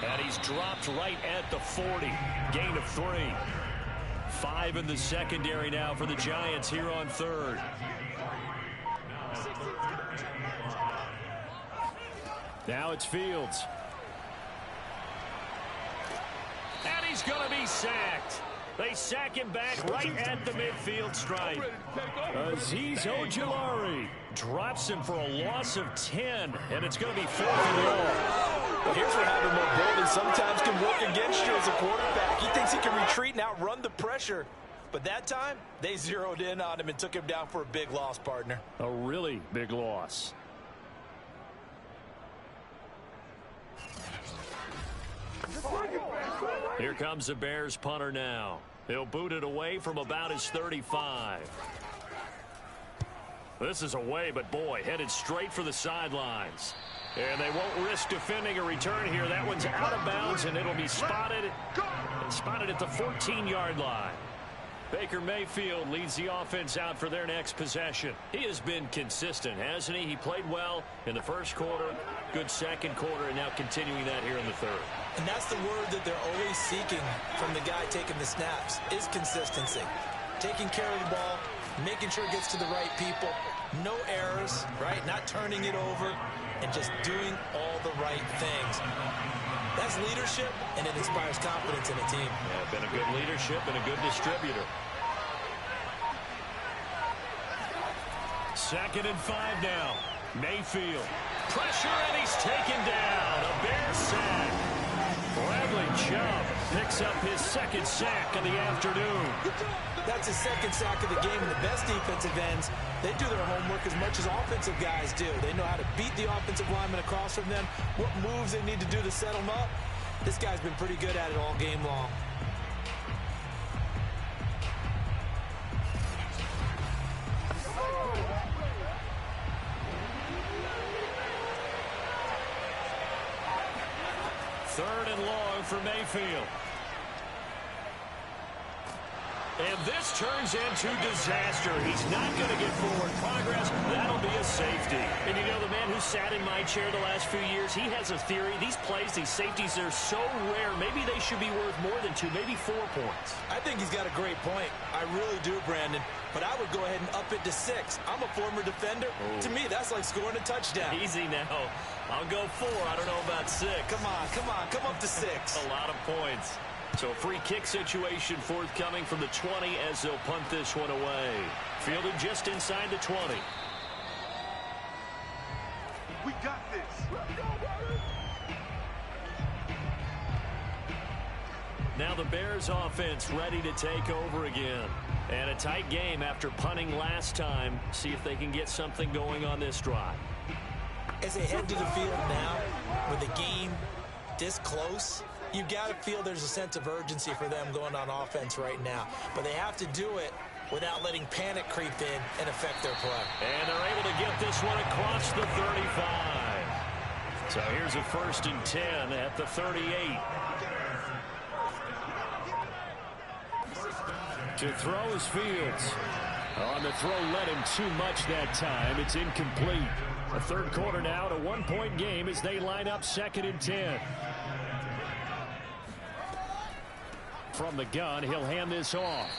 And he's dropped right at the 40. Gain of 3. 5 in the secondary now for the Giants here on 3rd. Now it's Fields. And he's going to be sacked. They sack him back right at the midfield stripe. Azeez Ojulari Drops him for a loss of 10, and it's going to be 4th and long. Well, here's where having mobility sometimes can work against you as a quarterback. He thinks he can retreat and outrun the pressure. But that time, they zeroed in on him and took him down for a big loss, partner. A really big loss. Here comes the Bears punter now. He'll boot it away from about his 35. This is away, but boy, headed straight for the sidelines. And they won't risk defending a return here. That one's out of bounds, and it'll be spotted at the 14-yard line. Baker Mayfield leads the offense out for their next possession. He has been consistent, hasn't he? He played well in the first quarter, good second quarter, and now continuing that here in the third. And that's the word that they're always seeking from the guy taking the snaps, is consistency. Taking care of the ball, making sure it gets to the right people, no errors, right? Not turning it over, and just doing all the right things. That's leadership, and it inspires confidence in a team. Yeah, been a good leadership and a good distributor. 2nd and 5 now. Mayfield. Pressure, and he's taken down. A Bears sack. Bradley Chubb picks up his 2nd sack of the afternoon. That's his 2nd sack of the game, and the best defensive ends, they do their homework as much as offensive guys do. They know how to beat the offensive lineman across from them, what moves they need to do to set them up. This guy's been pretty good at it all game long. Third and long for Mayfield. And this turns into disaster. He's not going to get forward progress. That'll be a safety. And you know, the man who sat in my chair the last few years, he has a theory. These plays, these safeties, they're so rare. Maybe they should be worth more than 2, maybe 4 points. I think he's got a great point. I really do, Brandon. But I would go ahead and up it to 6. I'm a former defender. Oh. To me, that's like scoring a touchdown. Easy now. I'll go 4. I don't know about 6. Come on. Come up to 6. A lot of points. So a free kick situation forthcoming from the 20 as they'll punt this one away. Fielded just inside the 20. We got this. Now the Bears offense ready to take over again. And a tight game after punting last time. See if they can get something going on this drive. As they head to the field now, with the game this close, you got to feel there's a sense of urgency for them going on offense right now. But they have to do it without letting panic creep in and affect their play. And they're able to get this one across the 35. So here's a 1st and 10 at the 38. To throw is Fields. On the throw, led him too much that time. It's incomplete. A third quarter now, a 1-point game as they line up 2nd and 10. From the gun, he'll hand this off.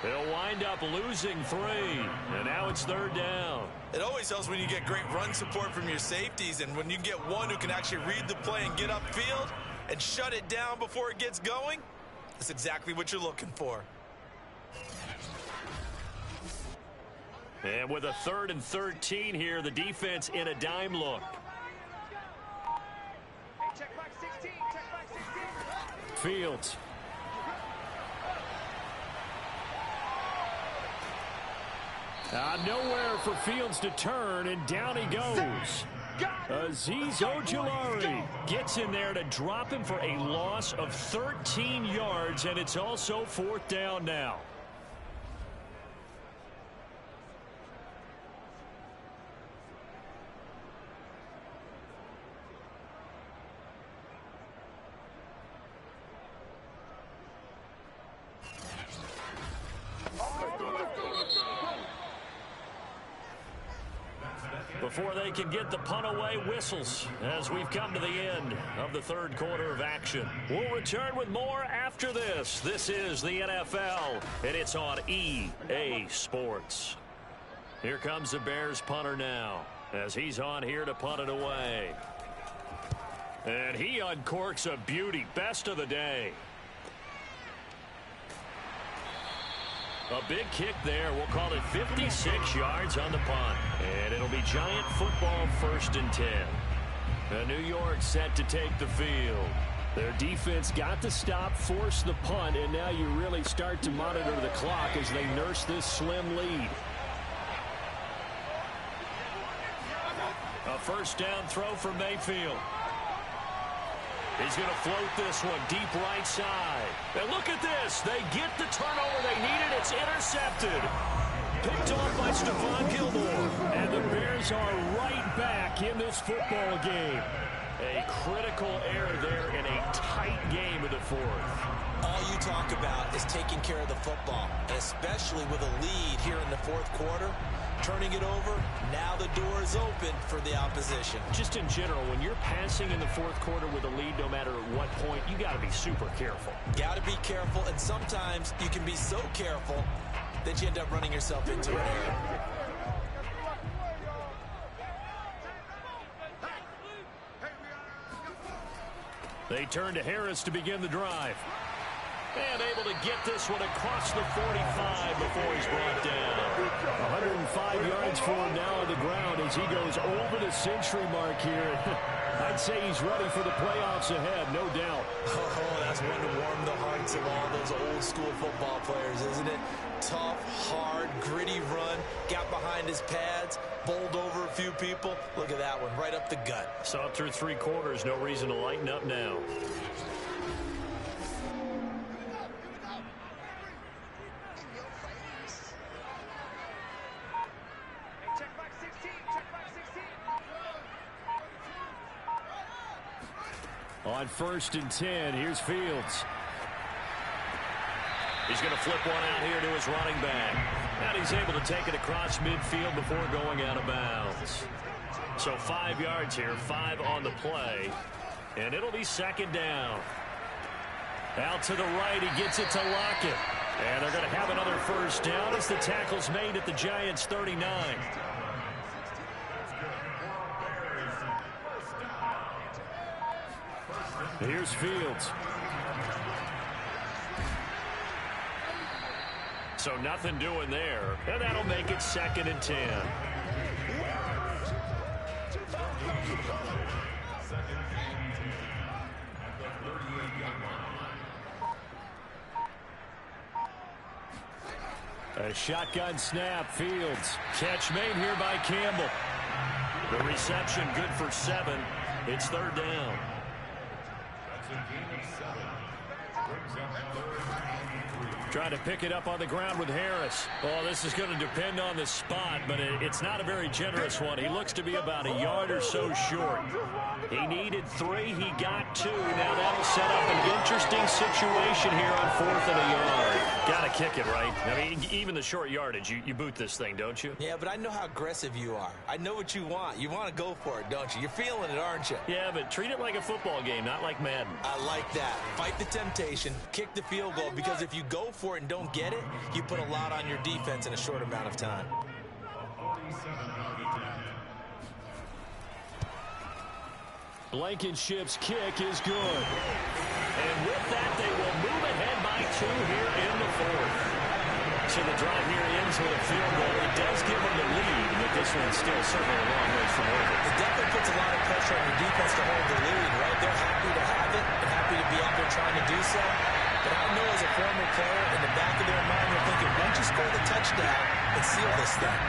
They'll wind up losing 3, and now it's 3rd down. It always helps when you get great run support from your safeties, and when you get one who can actually read the play and get upfield and shut it down before it gets going, that's exactly what you're looking for. And with a 3rd and 13 here, the defense in a dime look. Fields. Nowhere for Fields to turn, and down he goes. Azeez Ojulari gets in there to drop him for a loss of 13 yards, and it's also 4th down now. Before they can get the punt away, whistles as we've come to the end of the 3rd quarter of action. We'll return with more after this. This is the NFL, and it's on EA Sports. Here comes the Bears punter now as he's on here to punt it away. And he uncorks a beauty. Best of the day. A big kick there. We'll call it 56 yards on the punt. And it'll be Giant football 1st and 10. New York set to take the field. Their defense got the stop, forced the punt, and now you really start to monitor the clock as they nurse this slim lead. A 1st down throw for Mayfield. He's going to float this one deep right side. And look at this. They get the turnover they needed. It's intercepted. Picked off by Stephon Gilmore. And the Bears are right back in this football game. A critical error there in a tight game of the 4th. All you talk about is taking care of the football, and especially with a lead here in the 4th quarter. Turning it over, now the door is open for the opposition. Just in general, when you're passing in the 4th quarter with a lead, no matter at what point, you got to be super careful. Got to be careful, and sometimes you can be so careful that you end up running yourself into an error. They turn to Harris to begin the drive. And able to get this one across the 45 before he's brought down. 105 yards for him now on the ground as he goes over the century mark here. I'd say he's ready for the playoffs ahead, no doubt. Oh, that's one to warm the hearts of all those old school football players, isn't it? Tough, hard, gritty run. Got behind his pads, bowled over a few people. Look at that one, right up the gut. Saw through 3 quarters, no reason to lighten up now. On 1st and 10, here's Fields. He's going to flip one out here to his running back. And he's able to take it across midfield before going out of bounds. So 5 yards here, 5 on the play. And it'll be 2nd down. Out to the right, he gets it to Lockett. And they're going to have another 1st down as the tackle's made at the Giants' 39. Here's Fields. So nothing doing there. And that'll make it 2nd and 10. A shotgun snap, Fields. Catch made here by Campbell. The reception good for 7. It's 3rd down. Trying to pick it up on the ground with Harris. Oh, this is going to depend on the spot, but it's not a very generous one. He looks to be about a yard or so short. He needed 3. He got 2. Now that'll set up an interesting situation here on 4th and a yard. Got to kick it, right? I mean, even the short yardage, you boot this thing, don't you? Yeah, but I know how aggressive you are. I know what you want. You want to go for it, don't you? You're feeling it, aren't you? Yeah, but treat it like a football game, not like Madden. I like that. Fight the temptation, kick the field goal, because if you go for it and don't get it, you put a lot on your defense in a short amount of time. Blankenship's kick is good. And with that, they will move ahead by 2 here in the 4th. So the drive here ends with a field goal. It does give them the lead, but this one's still certainly a long way from over. It definitely puts a lot of pressure on your defense to hold the lead, right? They're happy to have it and happy to be out there trying to do so. But I know as a former player, in the back of their mind, they're thinking, once you score the touchdown and seal this thing.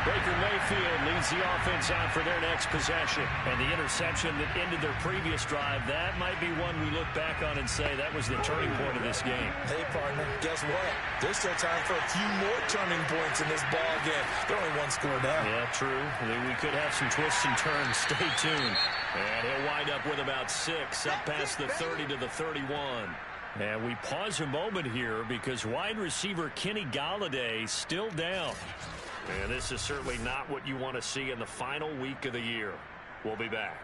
Baker Mayfield leads the offense out for their next possession. And the interception that ended their previous drive, that might be one we look back on and say that was the turning point of this game. Hey, partner, guess what? There's still time for a few more turning points in this ball game. They're only one score down. Yeah, true. We could have some twists and turns. Stay tuned. And he'll wind up with about 6, up past the 30 to the 31. And we pause a moment here because wide receiver Kenny Golladay still down. And this is certainly not what you want to see in the final week of the year. We'll be back.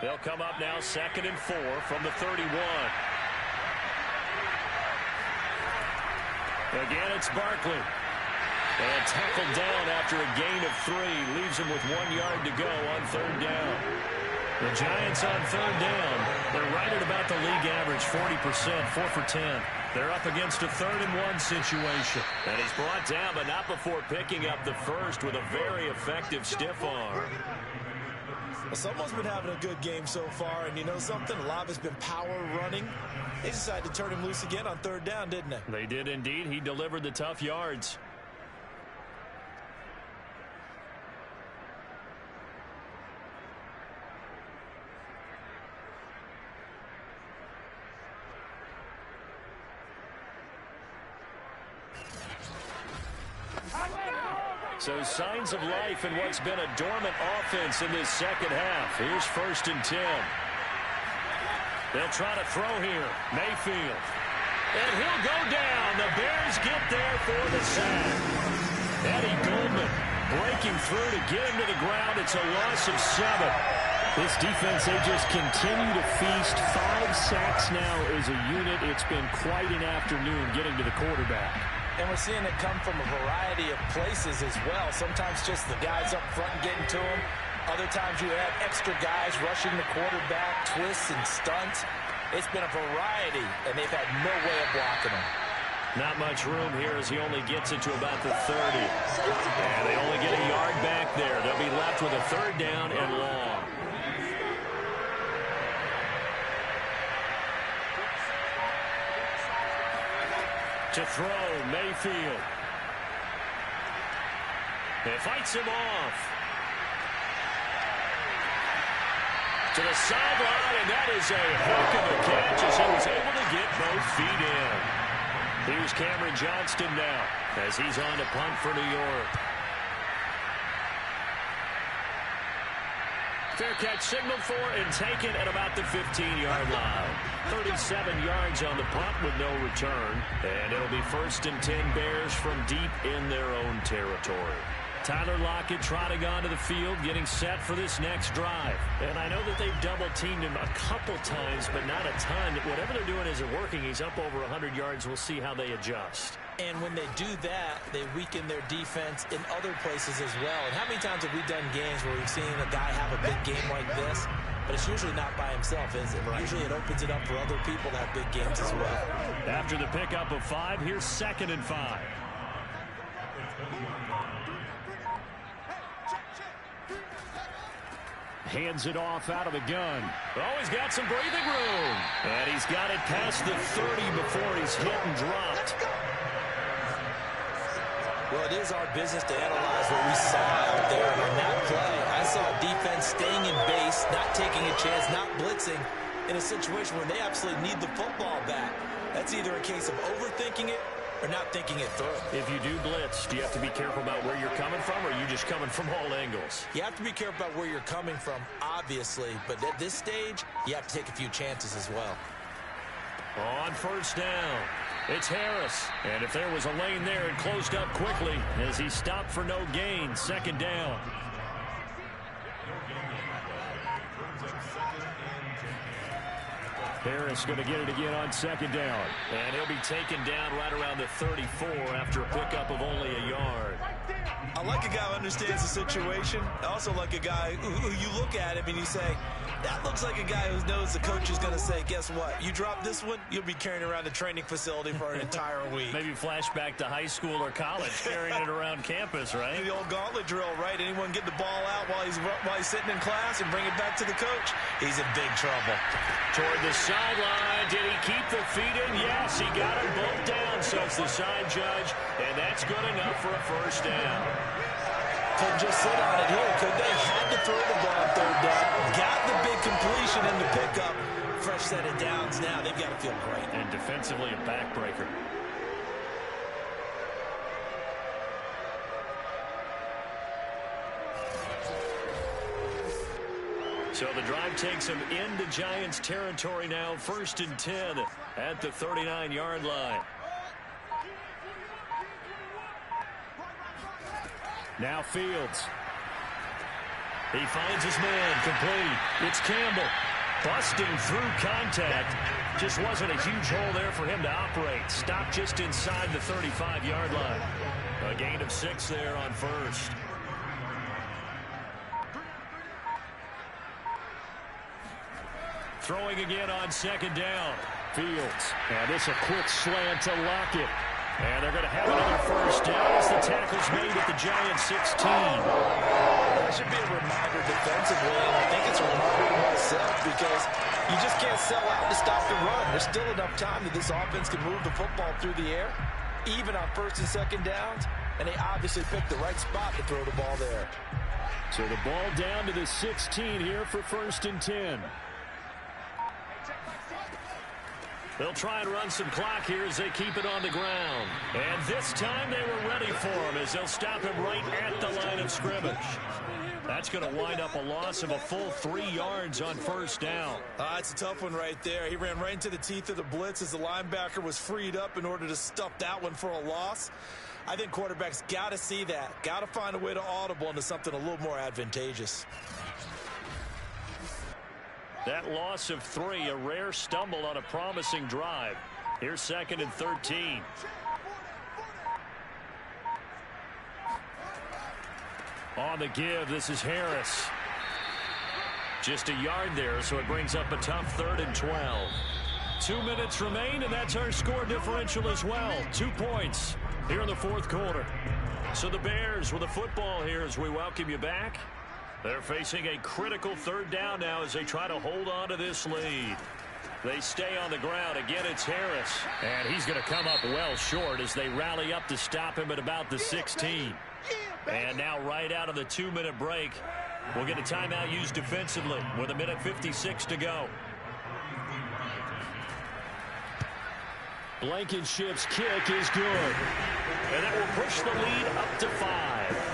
They'll come up now 2nd and 4 from the 31. Again, it's Barkley. And tackled down after a gain of 3. Leaves him with 1 yard to go on 3rd down. The Giants on 3rd down. They're right at about the league average, 40%, 4 for 10. They're up against a 3rd and 1 situation. And he's brought down, but not before picking up the first with a very effective stiff arm. Well, someone's been having a good game so far, and you know something? A lot has been power running. They decided to turn him loose again on 3rd down, didn't they? They did indeed. He delivered the tough yards. So signs of life in what's been a dormant offense in this second half. Here's 1st and 10. They'll try to throw here. Mayfield. And he'll go down. The Bears get there for the sack. Eddie Goldman breaking through to get him to the ground. It's a loss of 7. This defense, they just continue to feast. 5 sacks now as a unit. It's been quite an afternoon getting to the quarterback. And we're seeing it come from a variety of places as well. Sometimes just the guys up front getting to him. Other times you have extra guys rushing the quarterback, twists and stunts. It's been a variety, and they've had no way of blocking him. Not much room here as he only gets it to about the 30. And they only get a yard back there. They'll be left with a 3rd down and long. To throw, Mayfield. It fights him off. To the sideline, and that is a heck of a catch as he was able to get both feet in. Here's Cameron Johnston now as he's on to punt for New York. Fair catch signaled for and taken at about the 15-yard line. 37 yards on the punt with no return. And it'll be 1st and 10 Bears from deep in their own territory. Tyler Lockett trotting onto the field, getting set for this next drive. And I know that they've double-teamed him a couple times, but not a ton. Whatever they're doing isn't working. He's up over 100 yards. We'll see how they adjust. And when they do that, they weaken their defense in other places as well. And how many times have we done games where we've seen a guy have a big game like this? But it's usually not by himself, is it? Right. Usually it opens it up for other people to have big games as well. After the pickup of 5, here's 2nd and 5. Hands it off out of the gun. Oh, he's got some breathing room. And he's got it past the 30 before he's hit and dropped. Well, it is our business to analyze what we saw out there. And on that play, I saw a defense staying in base, not taking a chance, not blitzing in a situation where they absolutely need the football back. That's either a case of overthinking it or not thinking it through. If you do blitz, do you have to be careful about where you're coming from, or are you just coming from all angles? You have to be careful about where you're coming from, obviously. But at this stage, you have to take a few chances as well. On 1st down, it's Harris. And if there was a lane there, it closed up quickly as he stopped for no gain. 2nd down. Harris going to get it again on 2nd down. And he'll be taken down right around the 34 after a pickup of only a yard. I like a guy who understands the situation. I also like a guy who you look at him and you say, that looks like a guy who knows the coach is going to say, guess what? You drop this one, you'll be carrying around the training facility for an entire week. Maybe flashback to high school or college, carrying it around campus, right? The old gauntlet drill, right? Anyone get the ball out while he's sitting in class and bring it back to the coach? He's in big trouble. Toward the sideline, And did he keep the feet in? Yes, he got them both down, says the side judge, and that's good enough for a first down. Couldn't just sit on it here, could they? Had to throw the ball on third down. Got the big completion in the pickup. Fresh set of downs now. They've got to feel great. And defensively a backbreaker. So the drive takes him into Giants territory now. 1st and 10 at the 39-yard line. Now Fields. He finds his man complete. It's Campbell. Busting through contact. Just wasn't a huge hole there for him to operate. Stopped just inside the 35-yard line. A gain of 6 there on first. Throwing again on 2nd down. Fields. And this a quick slant to Lockett. And they're going to have another first down as the tackle's made at the Giants 16. That should be a reminder defensively, and I think it's a reminder to myself because you just can't sell out to stop the run. There's still enough time that this offense can move the football through the air, even on 1st and 2nd downs, and they obviously picked the right spot to throw the ball there. So the ball down to the 16 here for 1st and 10. They'll try and run some clock here as they keep it on the ground. And this time they were ready for him as they'll stop him right at the line of scrimmage. That's going to wind up a loss of a full 3 yards on 1st down. It's a tough one right there. He ran right into the teeth of the blitz as the linebacker was freed up in order to stuff that one for a loss. I think quarterbacks got to see that. Got to find a way to audible into something a little more advantageous. That loss of 3, a rare stumble on a promising drive. Here's 2nd and 13. On the give, this is Harris. Just a yard there, so it brings up a tough 3rd and 12. 2 minutes remain, and that's our score differential as well. 2 points here in the 4th quarter. So the Bears with the football here as we welcome you back. They're facing a critical 3rd down now as they try to hold on to this lead. They stay on the ground. Again, it's Harris. And he's going to come up well short as they rally up to stop him at about the 16. And now right out of the 2-minute break, we'll get a timeout used defensively with 1:56 to go. Blankenship's kick is good. And that will push the lead up to 5.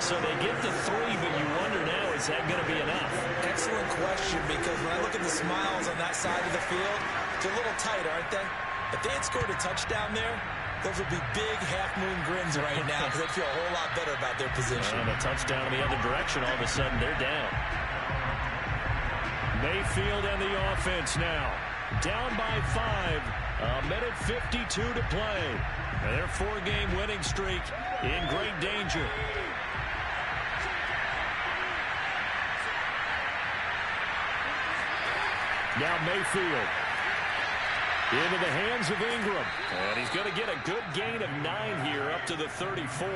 So they get the 3, but you wonder now, is that going to be enough? Excellent question, because when I look at the smiles on that side of the field, they're a little tight, aren't they? If they had scored a touchdown there, those would be big half-moon grins right now because they'd feel a whole lot better about their position. And a touchdown in the other direction, all of a sudden they're down. Mayfield and the offense now. Down by 5. 1:52 to play. And their 4-game winning streak in great danger. Now Mayfield into the hands of Ingram. And he's going to get a good gain of 9 here up to the 34.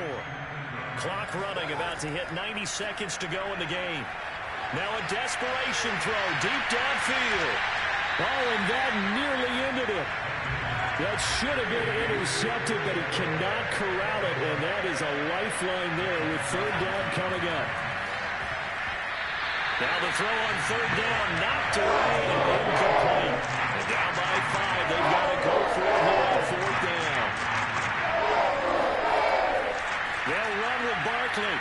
Clock running, about to hit 90 seconds to go in the game. Now a desperation throw deep downfield. Oh, and that nearly ended it. That should have been intercepted, but he cannot corral it, and that is a lifeline there with 3rd down coming up. Now the throw on 3rd down, knocked away and incomplete. And down by 5, they've got to go for it here on 4th down. They'll run with Barkley.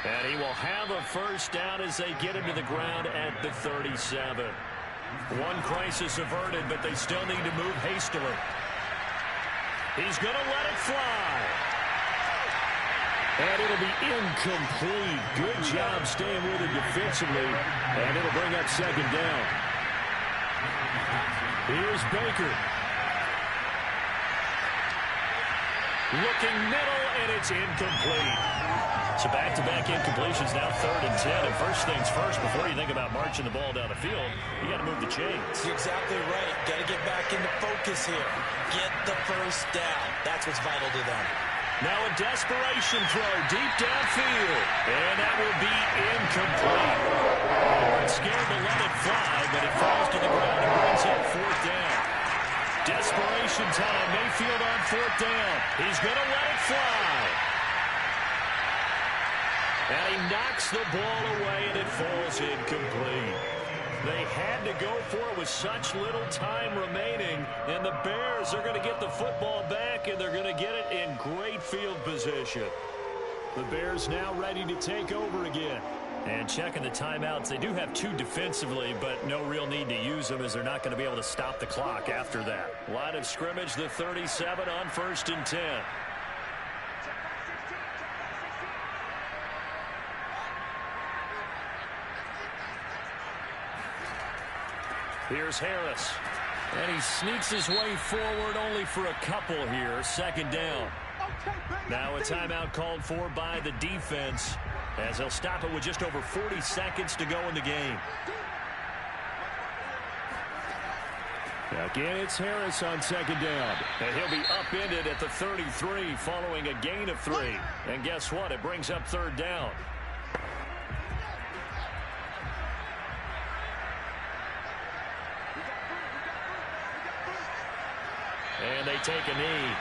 And he will have a first down as they get him to the ground at the 37. One crisis averted, but they still need to move hastily. He's going to let it fly. And it'll be incomplete. Good job staying with it defensively. And it'll bring up 2nd down. Here's Baker. Looking middle, and it's incomplete. So back-to-back incompletions, now 3rd and 10. And first things first, before you think about marching the ball down the field, you got to move the chains. You're exactly right. Got to get back into focus here. Get the first down. That's what's vital to them. Now a desperation throw deep downfield. And that will be incomplete. We're scared to let it fly, but it falls to the ground and brings up 4th down. Desperation time. Mayfield on 4th down. He's going to let it fly. And he knocks the ball away, and it falls incomplete. They had to go for it with such little time remaining, and the Bears are going to get the football back, and they're going to get it in great field position. The Bears now ready to take over again. And checking the timeouts, they do have 2 defensively, but no real need to use them as they're not going to be able to stop the clock after that. Line of scrimmage, the 37 on 1st and 10. Here's Harris. And he sneaks his way forward only for a couple here. 2nd down. Now a timeout called for by the defense as they'll stop it with just over 40 seconds to go in the game. Again, it's Harris on 2nd down. And he'll be upended at the 33 following a gain of 3. And guess what? It brings up 3rd down. And they take a knee.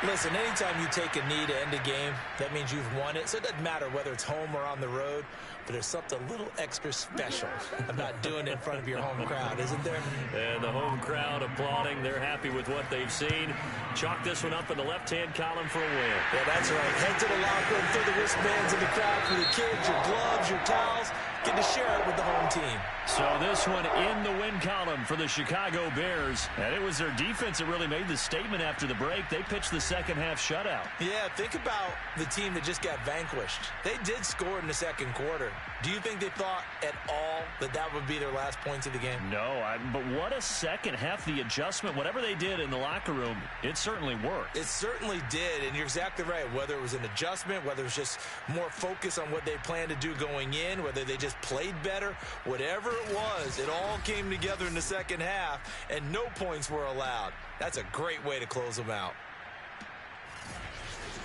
Listen, anytime you take a knee to end a game, that means you've won it. So it doesn't matter whether it's home or on the road, but there's something a little extra special about doing it in front of your home crowd, isn't there? And the home crowd applauding. They're happy with what they've seen. Chalk this one up in the left-hand column for a win. Yeah, that's right. Head to the locker room, throw the wristbands in the crowd for the kids, your gloves, your towels. Get to share it with the home team. So this one in the win column for the Chicago Bears. And it was their defense that really made the statement after the break. They pitched the second-half shutout. Yeah, think about the team that just got vanquished. They did score in the 2nd quarter. Do you think they thought at all that that would be their last points of the game? No, but what a second half. The adjustment, whatever they did in the locker room, it certainly worked. It certainly did, and you're exactly right. Whether it was an adjustment, whether it was just more focus on what they planned to do going in, whether they just played better, whatever it was, it all came together in the 2nd half, and no points were allowed. That's a great way to close them out.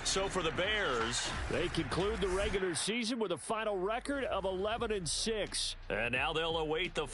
So for the Bears, they conclude the regular season with a final record of 11-6. And now they'll await the